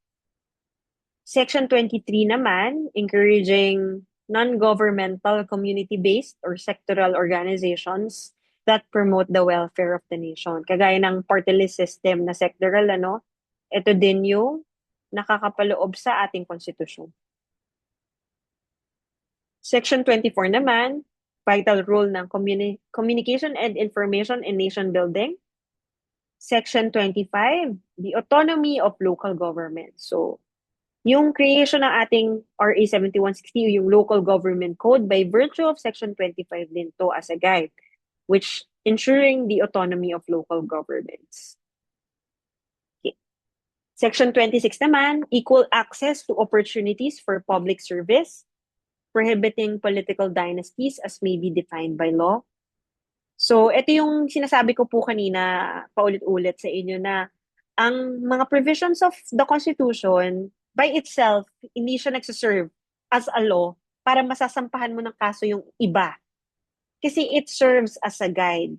Section 23 naman, encouraging non-governmental, community-based or sectoral organizations that promote the welfare of the nation. Kagaya ng party list system na sectoral, ito din yung nakakapaloob sa ating konstitusyon. Section 24 naman, vital role ng communication and information in nation building. Section 25, the autonomy of local government. So, yung creation ng ating RA 7160, yung Local Government Code, by virtue of Section 25 din to as a guide, which ensuring the autonomy of local governments. Okay. Section 26 naman, equal access to opportunities for public service, prohibiting political dynasties as may be defined by law. So, ito yung sinasabi ko po kanina, paulit-ulit sa inyo na ang mga provisions of the Constitution by itself, hindi siya nagsaserve as a law para masasampahan mo ng kaso yung iba. Kasi it serves as a guide.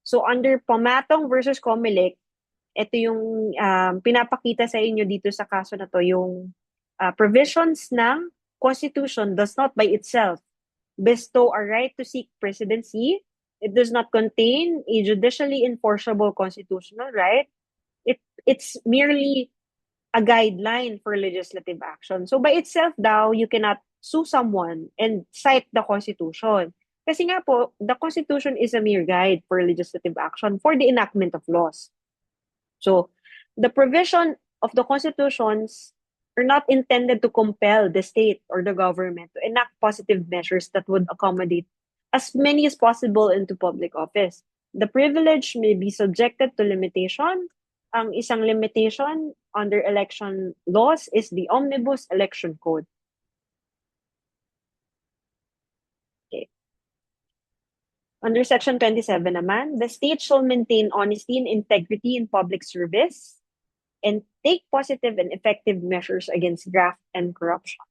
So under Pamatong versus Comelec, ito yung pinapakita sa inyo dito sa kaso na to, yung provisions ng Constitution does not by itself bestow a right to seek presidency. It does not contain a judicially enforceable constitutional right. It's merely a guideline for legislative action. So by itself daw, you cannot sue someone and cite the Constitution. Kasi nga po, the Constitution is a mere guide for legislative action for the enactment of laws. So the provision of the Constitutions are not intended to compel the state or the government to enact positive measures that would accommodate as many as possible into public office. The privilege may be subjected to limitation. Ang isang limitation under election laws is the Omnibus Election Code. Okay. Under Section 27 naman, the state shall maintain honesty and integrity in public service and take positive and effective measures against graft and corruption.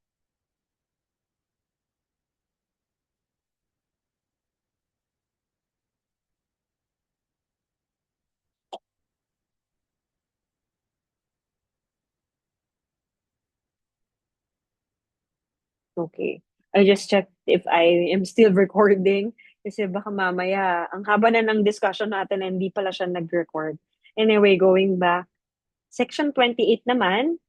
Okay. I just checked if I am still recording kasi baka mamaya, ang haba na ng discussion natin na hindi pala siya nag-record. Anyway, going back. Section 28 naman,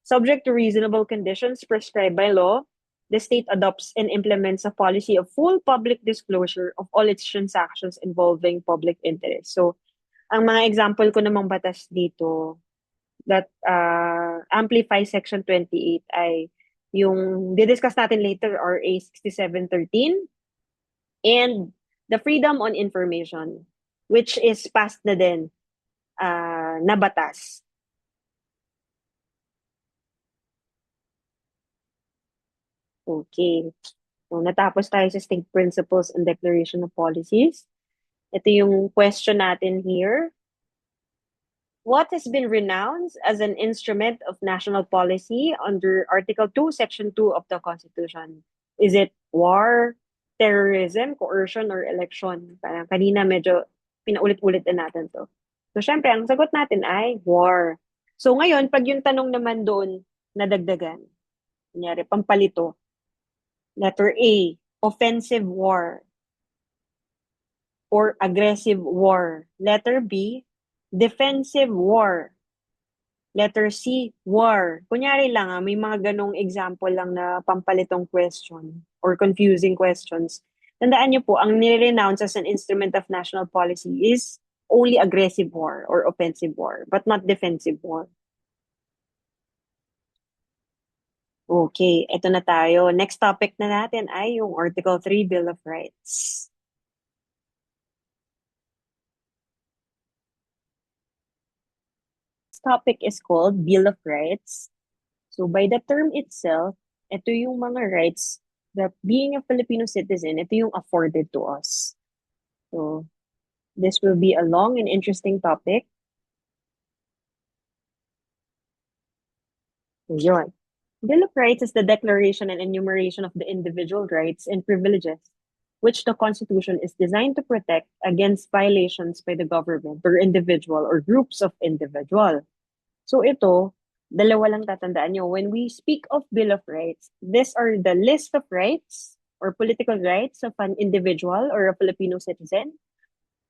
subject to reasonable conditions prescribed by law, the state adopts and implements a policy of full public disclosure of all its transactions involving public interest. So, ang mga example ko namang batas dito that amplify Section 28 ay Yung didiscuss natin later, RA 6713, and the Freedom on Information, which is passed na din na batas. Okay. So, natapos tayo sa State Principles and Declaration of Policies. Ito yung question natin here. What has been renounced as an instrument of national policy under Article 2, Section 2 of the Constitution? Is it war, terrorism, coercion, or election? Parang kanina medyo pinaulit-ulit na natin to. So, syempre, ang sagot natin ay war. So, ngayon, pag yung tanong naman doon nadagdagan, kunyari, pampalito, letter A, offensive war or aggressive war. Letter B, defensive war. Letter C, war. Kunyari lang, may mga ganong example lang na pampalitong question or confusing questions. Tandaan niyo po, ang nire-renounce as an instrument of national policy is only aggressive war or offensive war, but not defensive war. Okay, eto na tayo. Next topic na natin ay yung Article 3 Bill of Rights. This topic is called Bill of Rights. So by the term itself, ito yung mga rights that being a Filipino citizen, ito yung afforded to us. So this will be a long and interesting topic. So yun. Bill of Rights is the declaration and enumeration of the individual rights and privileges which the Constitution is designed to protect against violations by the government or individual or groups of individual. So ito, dalawa lang tatandaan nyo. When we speak of Bill of Rights, these are the list of rights or political rights of an individual or a Filipino citizen.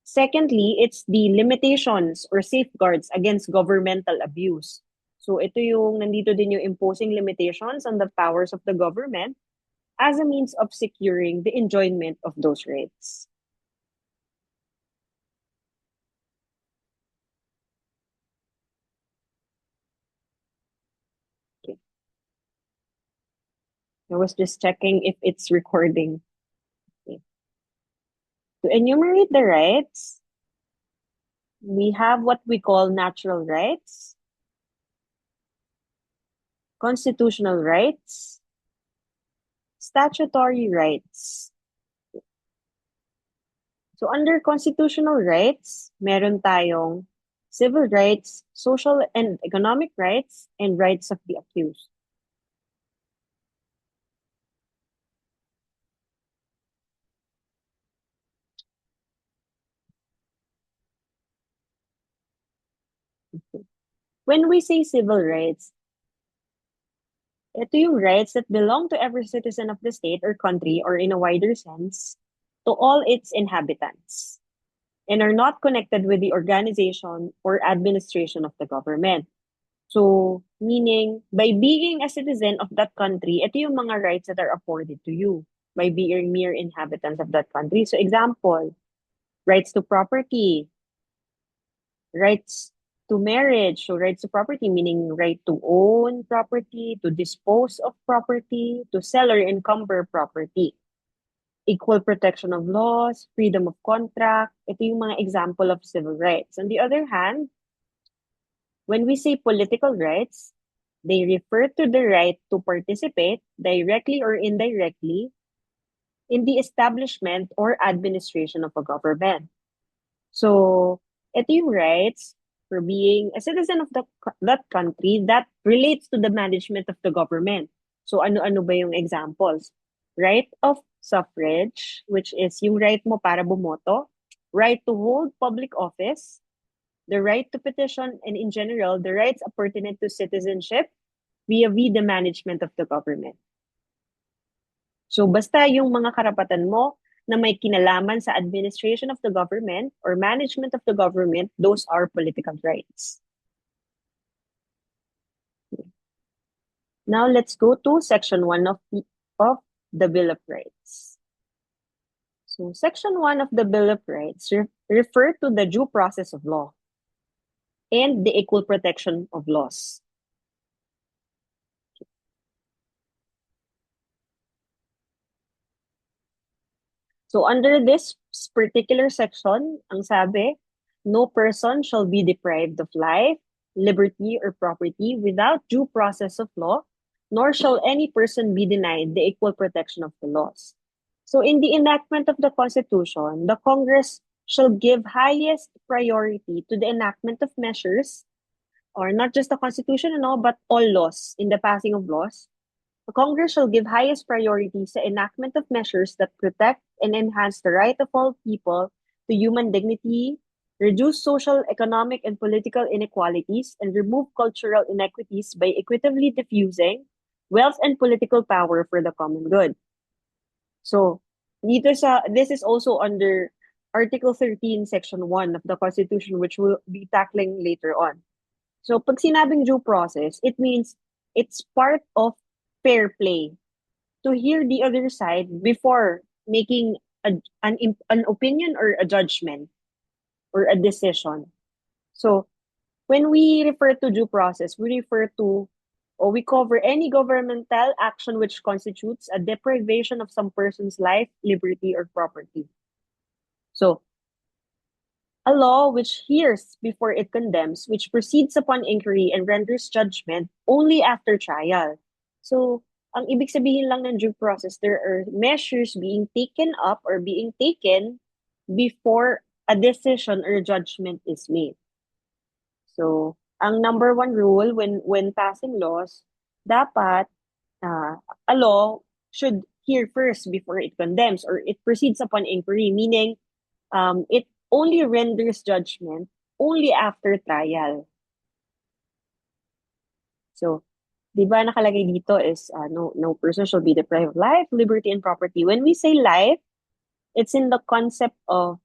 Secondly, it's the limitations or safeguards against governmental abuse. So ito yung nandito din yung imposing limitations on the powers of the government as a means of securing the enjoyment of those rights. Okay. I was just checking if it's recording. Okay. To enumerate the rights, we have what we call natural rights, constitutional rights, statutory rights. So under constitutional rights, meron tayong civil rights, social and economic rights, and rights of the accused. When we say civil rights, ito yung rights that belong to every citizen of the state or country, or in a wider sense, to all its inhabitants, and are not connected with the organization or administration of the government. So, meaning, by being a citizen of that country, ito yung mga rights that are afforded to you by being mere inhabitants of that country. So, example, rights to property, rights to marriage. So, rights to property, meaning right to own property, to dispose of property, to sell or encumber property. Equal protection of laws, freedom of contract. Ito yung mga example of civil rights. On the other hand, when we say political rights, they refer to the right to participate directly or indirectly in the establishment or administration of a government. So, ito yung rights for being a citizen of that country that relates to the management of the government. So, ano-ano ba yung examples? Right of suffrage, which is yung right mo para bumoto, right to hold public office, the right to petition, and in general, the rights pertinent to citizenship via the management of the government. So basta yung mga karapatan mo na may kinalaman sa administration of the government or management of the government, those are political rights. Now let's go to Section 1 of the Bill of Rights. So Section 1 of the Bill of Rights refer to the due process of law and the equal protection of laws. So under this particular section, ang sabi, no person shall be deprived of life, liberty, or property without due process of law, nor shall any person be denied the equal protection of the laws. So in the enactment of the Constitution, the Congress shall give highest priority to the enactment of measures, or not just the Constitution and all, but all laws in the passing of laws. The Congress shall give highest priority sa enactment of measures that protect and enhance the right of all people to human dignity, reduce social, economic, and political inequalities, and remove cultural inequities by equitably diffusing wealth and political power for the common good. So, this is also under Article 13, Section 1 of the Constitution, which we'll be tackling later on. So, pag sinabing due process, it means it's part of fair play to hear the other side before making an opinion or a judgment or a decision. So, when we refer to due process, we refer to or we cover any governmental action which constitutes a deprivation of some person's life, liberty, or property. So, a law which hears before it condemns, which proceeds upon inquiry and renders judgment only after trial. So, ang ibig sabihin lang ng due process, there are measures being taken up or being taken before a decision or judgment is made. So, ang number one rule when passing laws, dapat a law should hear first before it condemns or it proceeds upon inquiry, meaning it only renders judgment only after trial. So, di ba nakalagay dito is no person shall be deprived of life, liberty, and property. When we say life, it's in the concept of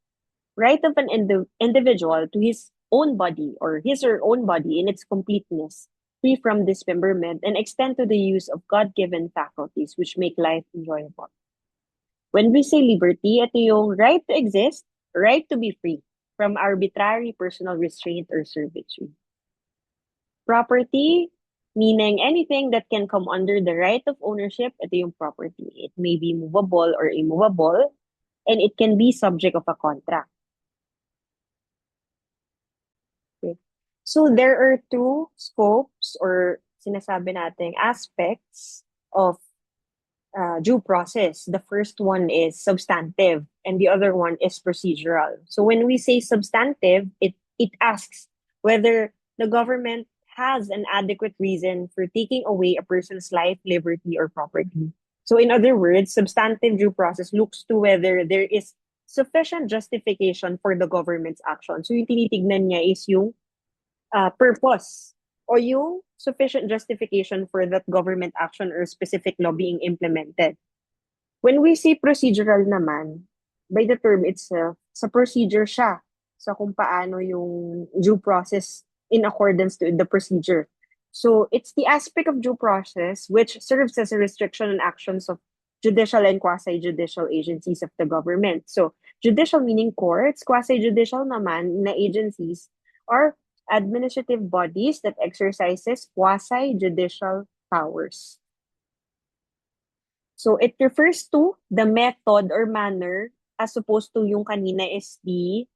right of an individual to his own body or his or own body in its completeness, free from dismemberment, and extend to the use of God-given faculties which make life enjoyable. When we say liberty, ito yung right to exist, right to be free from arbitrary personal restraint or servitude. Property, meaning anything that can come under the right of ownership, ito yung property. It may be movable or immovable, and it can be subject of a contract. Okay. So there are two scopes or sinasabi nating aspects of due process. The first one is substantive and the other one is procedural. So when we say substantive, it asks whether the government has an adequate reason for taking away a person's life, liberty, or property. So in other words, substantive due process looks to whether there is sufficient justification for the government's action. So yung tinitignan niya is yung purpose or yung sufficient justification for that government action or specific law being implemented. When we say procedural naman, by the term itself, sa procedure siya sa kung paano yung due process in accordance to the procedure. So it's the aspect of due process which serves as a restriction on actions of judicial and quasi-judicial agencies of the government. So judicial meaning courts, quasi-judicial naman na agencies are administrative bodies that exercises quasi-judicial powers. So it refers to the method or manner as opposed to yung kanina is the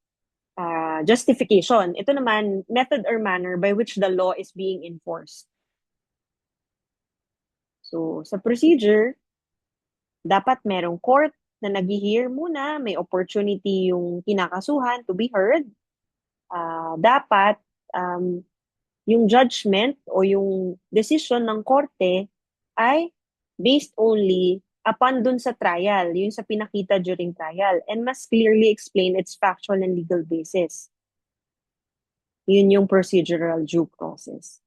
justification. Ito naman, method or manner by which the law is being enforced. So sa procedure, dapat merong court na nag-hear muna, may opportunity yung kinakasuhan to be heard. Dapat yung judgment o yung decision ng korte ay based only upon dun sa trial, yung sa pinakita during trial, and must clearly explain its factual and legal basis. Yun yung procedural due process.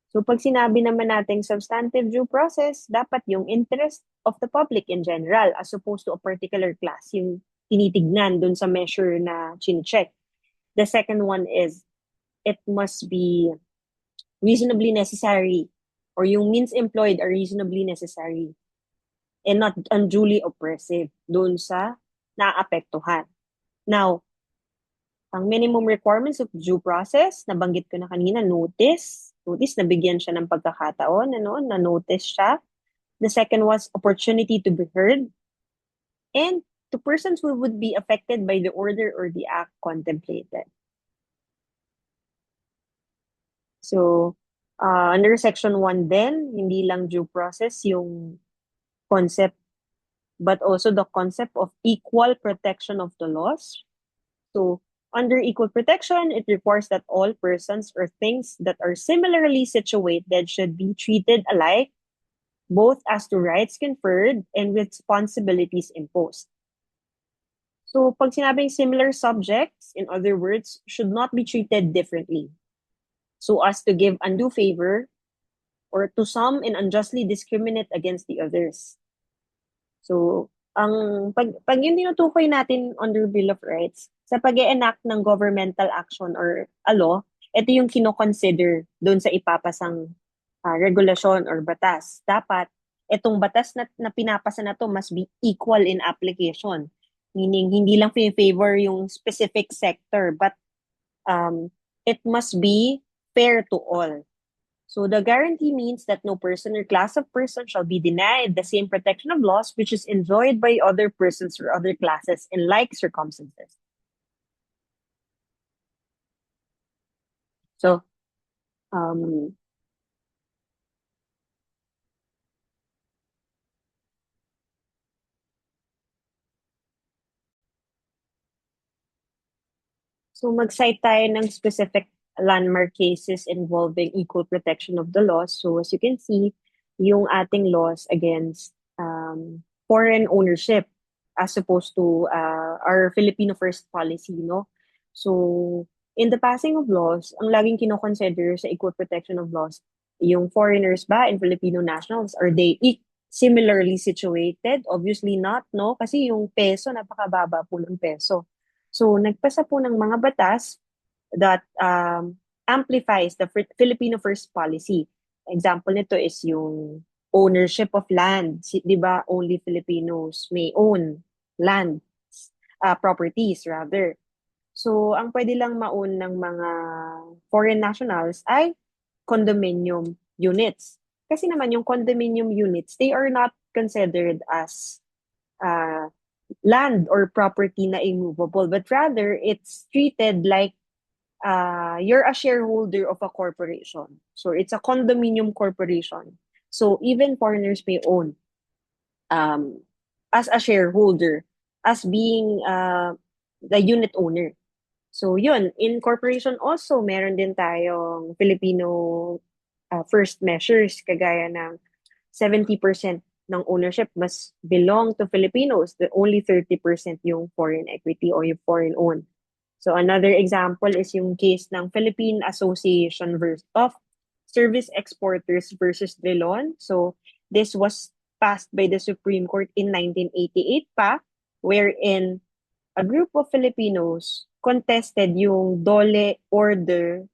So pag sinabi naman nating substantive due process, dapat yung interest of the public in general as opposed to a particular class, yung tinitignan dun sa measure na chine-check. The second one is, it must be reasonably necessary or yung means employed are reasonably necessary and not unduly oppressive dun sa naapektuhan. Now, ang minimum requirements of due process, nabanggit ko na kanina, notice, nabigyan siya ng pagkakataon, na-notice siya. The second was opportunity to be heard. And to persons who would be affected by the order or the act contemplated. So, under Section 1 din, hindi lang due process yung concept, but also the concept of equal protection of the laws. So, under equal protection, it requires that all persons or things that are similarly situated should be treated alike, both as to rights conferred and responsibilities imposed. So, pag sinabing similar subjects, in other words, should not be treated differently so as to give undue favor or to some and unjustly discriminate against the others. So, pag yung tinutukoy natin under Bill of Rights, sa pag-enact ng governmental action or a law, ito yung kino-consider doon sa ipapasang regulasyon or batas. Dapat, itong batas na pinapasa na to must be equal in application. Meaning, hindi lang favor yung specific sector, but it must be fair to all. So the guarantee means that no person or class of person shall be denied the same protection of laws which is enjoyed by other persons or other classes in like circumstances. So, um, so mag-cite tayo ng specific landmark cases involving equal protection of the laws. So as you can see, yung ating laws against foreign ownership as opposed to our Filipino first policy, no? So in the passing of laws, ang laging kinoconsider sa equal protection of laws, yung foreigners ba and Filipino nationals, are they similarly situated? Obviously not, no? Kasi yung peso, napakababa po ng peso. So nagpasa po ng mga batas that amplifies the Filipino first policy. Example nito is yung ownership of land. Di ba, only Filipinos may own land, properties rather. So, ang pwede lang maown ng mga foreign nationals ay condominium units. Kasi naman yung condominium units, they are not considered as land or property na immovable, but rather it's treated like you're a shareholder of a corporation. So it's a condominium corporation. So even foreigners may own as a shareholder, as being the unit owner. So yun, in corporation also, meron din tayong Filipino first measures, kagaya ng 70% ng ownership must belong to Filipinos, the only 30% yung foreign equity or yung foreign owned. So another example is yung case ng Philippine Association of Service Exporters versus Drilon. So this was passed by the Supreme Court in 1988 pa, wherein a group of Filipinos contested yung Dole Order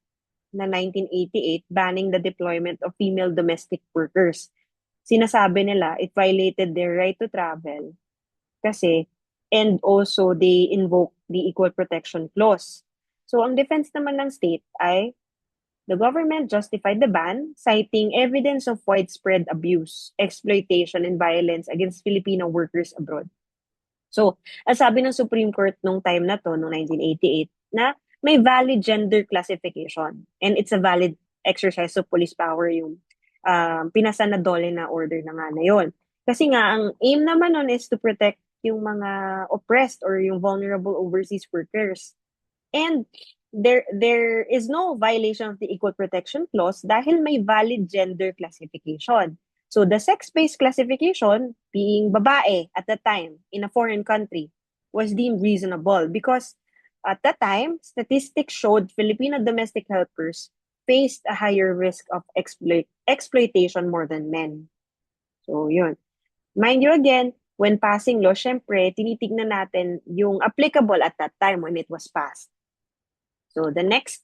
na 1988 banning the deployment of female domestic workers. Sinasabi nila it violated their right to travel kasi, and also they invoke the Equal Protection Clause. So ang defense naman ng state ay the government justified the ban, citing evidence of widespread abuse, exploitation, and violence against Filipino workers abroad. So, ang sabi ng Supreme Court nung time na to, noong 1988, na may valid gender classification and it's a valid exercise of police power yung pinasa na Dole na order na nga na yun. Kasi nga, ang aim naman nun is to protect yung mga oppressed or yung vulnerable overseas workers. And there is no violation of the Equal Protection Clause dahil may valid gender classification. So the sex-based classification, being babae at the time in a foreign country, was deemed reasonable because at that time, statistics showed Filipino domestic helpers faced a higher risk of exploitation more than men. So yun. Mind you again, when passing law, syempre, tinitignan natin yung applicable at that time when it was passed. So the next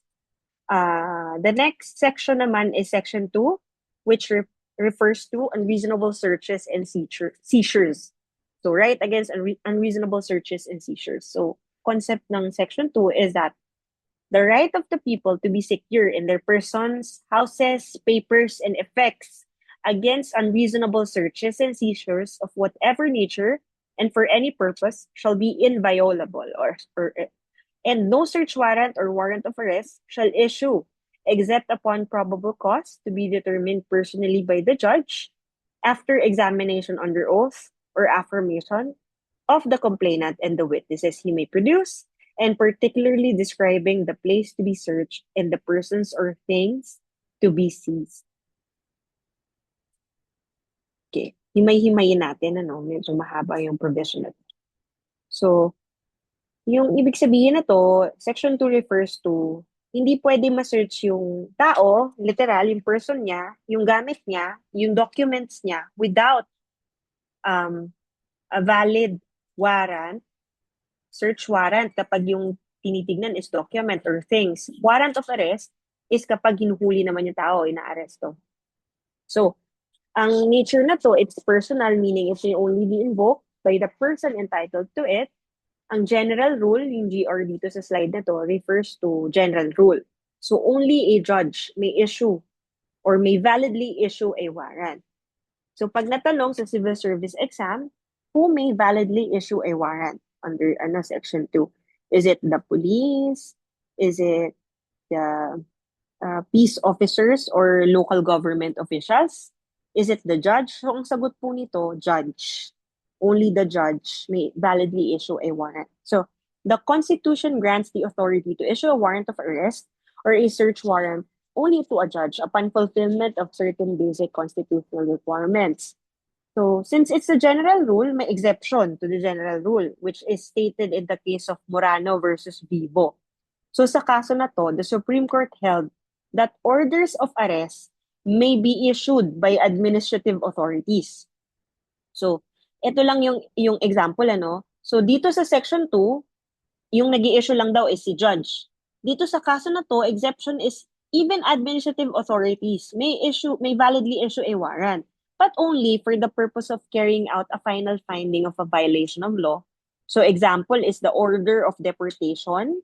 section naman is Section 2, which refers to unreasonable searches and seizures. So right against unreasonable searches and seizures. So concept ng Section 2 is that the right of the people to be secure in their persons, houses, papers, and effects against unreasonable searches and seizures of whatever nature and for any purpose shall be inviolable, and no search warrant or warrant of arrest shall issue except upon probable cause to be determined personally by the judge after examination under oath or affirmation of the complainant and the witnesses he may produce, and particularly describing the place to be searched and the persons or things to be seized. Okay. Himay-himayin natin, ano? Medyo mahaba yung provision na to. So, yung ibig sabihin na to, Section 2 refers to hindi pwede ma-search yung tao, literal, yung person niya, yung gamit niya, yung documents niya without a valid warrant, search warrant kapag yung tinitignan is document or things. Warrant of arrest is kapag hinuhuli naman yung tao, inaaresto. So, ang nature na to, it's personal, meaning it may only be invoked by the person entitled to it. Ang general rule, yung GR dito sa slide na to, refers to general rule. So only a judge may issue or may validly issue a warrant. So pag natanong sa civil service exam, who may validly issue a warrant under section 2? Is it the police? Is it the peace officers or local government officials? Is it the judge? So ang sagot po nito, judge. Only the judge may validly issue a warrant. So the Constitution grants the authority to issue a warrant of arrest or a search warrant only to a judge upon fulfillment of certain basic constitutional requirements. So since it's a general rule, may exception to the general rule, which is stated in the case of Morano versus Vivo. So sa kaso na to, the Supreme Court held that orders of arrest may be issued by administrative authorities. So ito lang yung example, ano? So dito sa section 2, yung nag-i-issue lang daw is si judge. Dito sa kaso na to, exception is even administrative authorities may validly issue a warrant, but only for the purpose of carrying out a final finding of a violation of law. So example is the order of deportation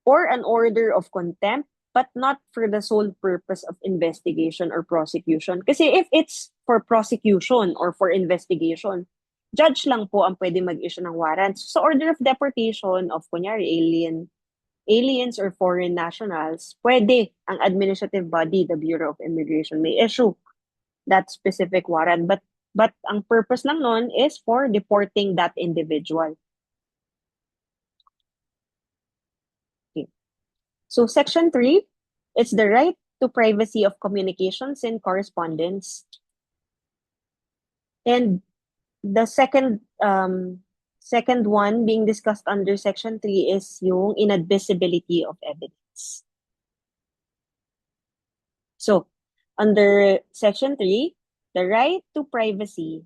or an order of contempt, but not for the sole purpose of investigation or prosecution. Kasi if it's for prosecution or for investigation, judge lang po ang pwede mag-issue ng warrant. So order of deportation of, kunyari, aliens or foreign nationals, pwede ang administrative body, the Bureau of Immigration, may issue that specific warrant. But ang purpose lang nun is for deporting that individual. So section 3, it's the right to privacy of communications and correspondence. And the second one being discussed under section 3 is yung inadmissibility of evidence. So under section 3, the right to privacy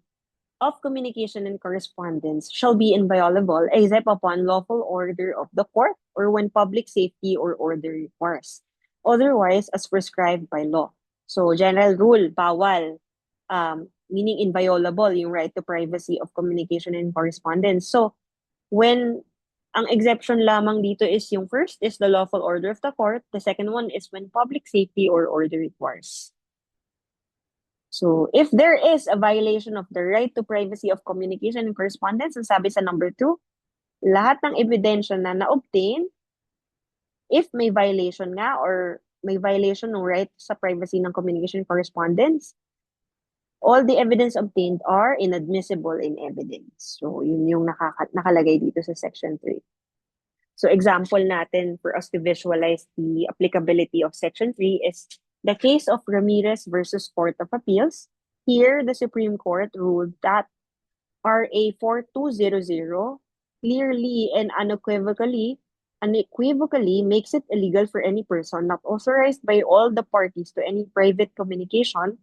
of communication and correspondence shall be inviolable except upon lawful order of the court or when public safety or order requires. Otherwise, as prescribed by law. So, general rule, bawal, meaning inviolable, yung right to privacy of communication and correspondence. So, when ang exception lamang dito is yung first is the lawful order of the court, the second one is when public safety or order requires. So, if there is a violation of the right to privacy of communication and correspondence, ang sabi sa number 2, lahat ng ebidensya na na-obtain, if may violation nga or may violation ng right sa privacy ng communication and correspondence, all the evidence obtained are inadmissible in evidence. So, yun yung nakalagay dito sa section 3. So, example natin for us to visualize the applicability of section 3 is the case of Ramirez versus Court of Appeals. Here, the Supreme Court ruled that RA 4200 clearly and unequivocally makes it illegal for any person not authorized by all the parties to any private communication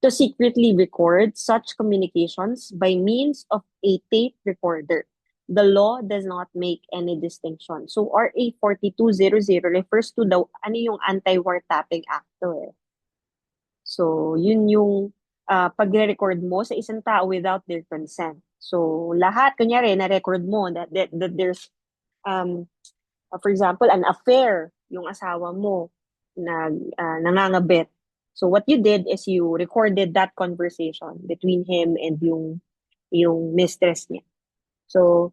to secretly record such communications by means of a tape recorder. The law does not make any distinction. So RA 4200 refers to the yung Anti-Wiretapping Act to. So yun yung pagre-record mo sa isang tao without their consent. So lahat kunyari na-record mo that there's for example an affair yung asawa mo na nangangabit. So what you did is you recorded that conversation between him and yung yung mistress niya. So,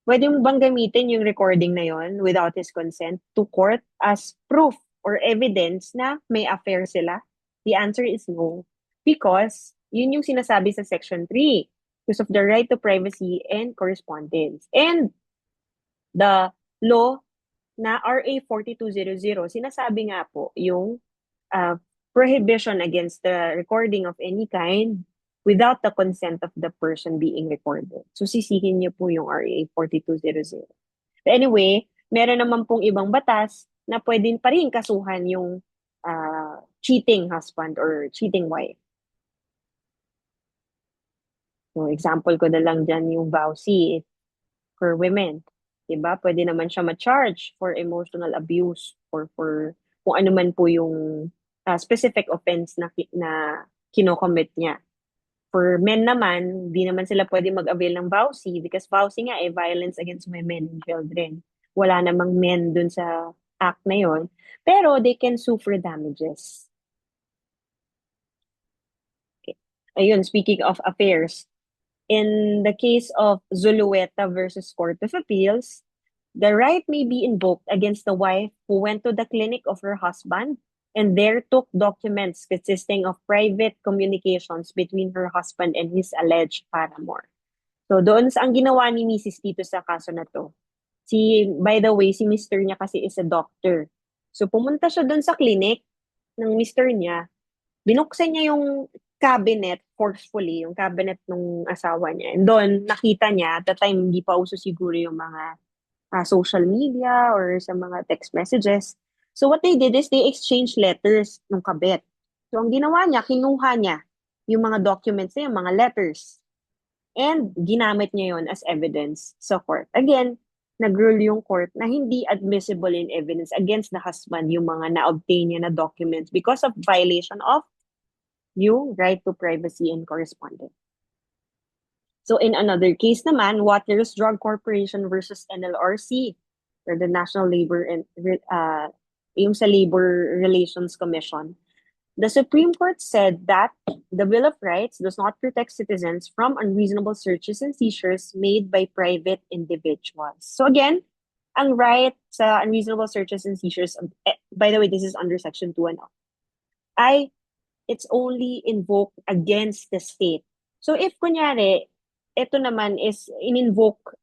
pwede mo bang gamitin yung recording na yon without his consent to court as proof or evidence na may affair sila? The answer is no. Because yun yung sinasabi sa Section 3, because of the right to privacy and correspondence. And the law na RA 4200, sinasabi nga po yung uh, prohibition against the recording of any kind without the consent of the person being recorded. So sisihin niyo po yung RA 4200. But anyway, meron naman pong ibang batas na pwedeng pa rin kasuhan yung cheating husband or cheating wife. So example ko na lang dyan yung VAUSI for women. Diba? Pwede naman siya ma-charge for emotional abuse or for kung ano man po yung specific offense na kinocommit niya. For men naman, di naman sila pwede mag-avail ng VAUSI because VAUSI nga violence against women and children. Wala namang men dun sa act na yon. Pero they can sue for damages. Okay. Ayun, speaking of affairs, in the case of Zulueta versus Court of Appeals, the right may be invoked against the wife who went to the clinic of her husband and there took documents consisting of private communications between her husband and his alleged paramour. So doon sa ang ginawa ni Mrs. dito sa kaso na to, by the way, si Mr. niya kasi is a doctor. So pumunta siya doon sa clinic ng Mr. niya, binuksan niya yung cabinet forcefully, yung cabinet ng asawa niya. And doon, nakita niya, at the time, hindi pa uso siguro yung mga social media or sa mga text messages. So what they did is they exchanged letters ng kabit. So ang ginawa niya, kinuha niya yung mga documents niya, yung mga letters. And ginamit niya yon as evidence sa court. Again, nag-rule yung court na hindi admissible in evidence against the husband yung mga na-obtain niya na documents because of violation of yung right to privacy and correspondence. So in another case naman, Waters Drug Corporation versus NLRC, or the National Labor and yung sa Labor Relations Commission, the Supreme Court said that the Bill of Rights does not protect citizens from unreasonable searches and seizures made by private individuals. So again, ang right sa unreasonable searches and seizures, by the way, this is under Section 2 and all, it's only invoked against the state. So if kunyari, ito naman is in-invoke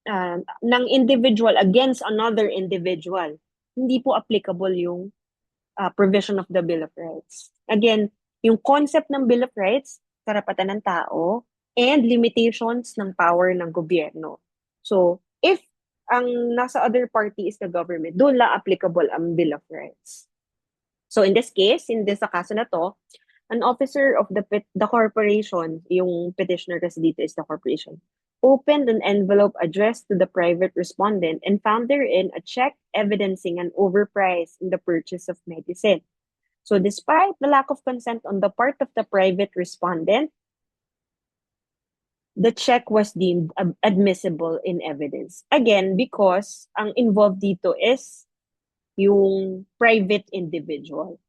ng individual against another individual, hindi po applicable yung provision of the Bill of Rights. Again, yung concept ng Bill of Rights, karapatan ng tao, and limitations ng power ng gobyerno. So, if ang nasa other party is the government, doon lang applicable ang Bill of Rights. So, in this case, sa kaso na to, an officer of the corporation, yung petitioner kasi dito is the corporation, opened an envelope addressed to the private respondent and found therein a check evidencing an overprice in the purchase of medicine. So despite the lack of consent on the part of the private respondent, the check was deemed admissible in evidence. Again, because ang involved dito is yung private individual.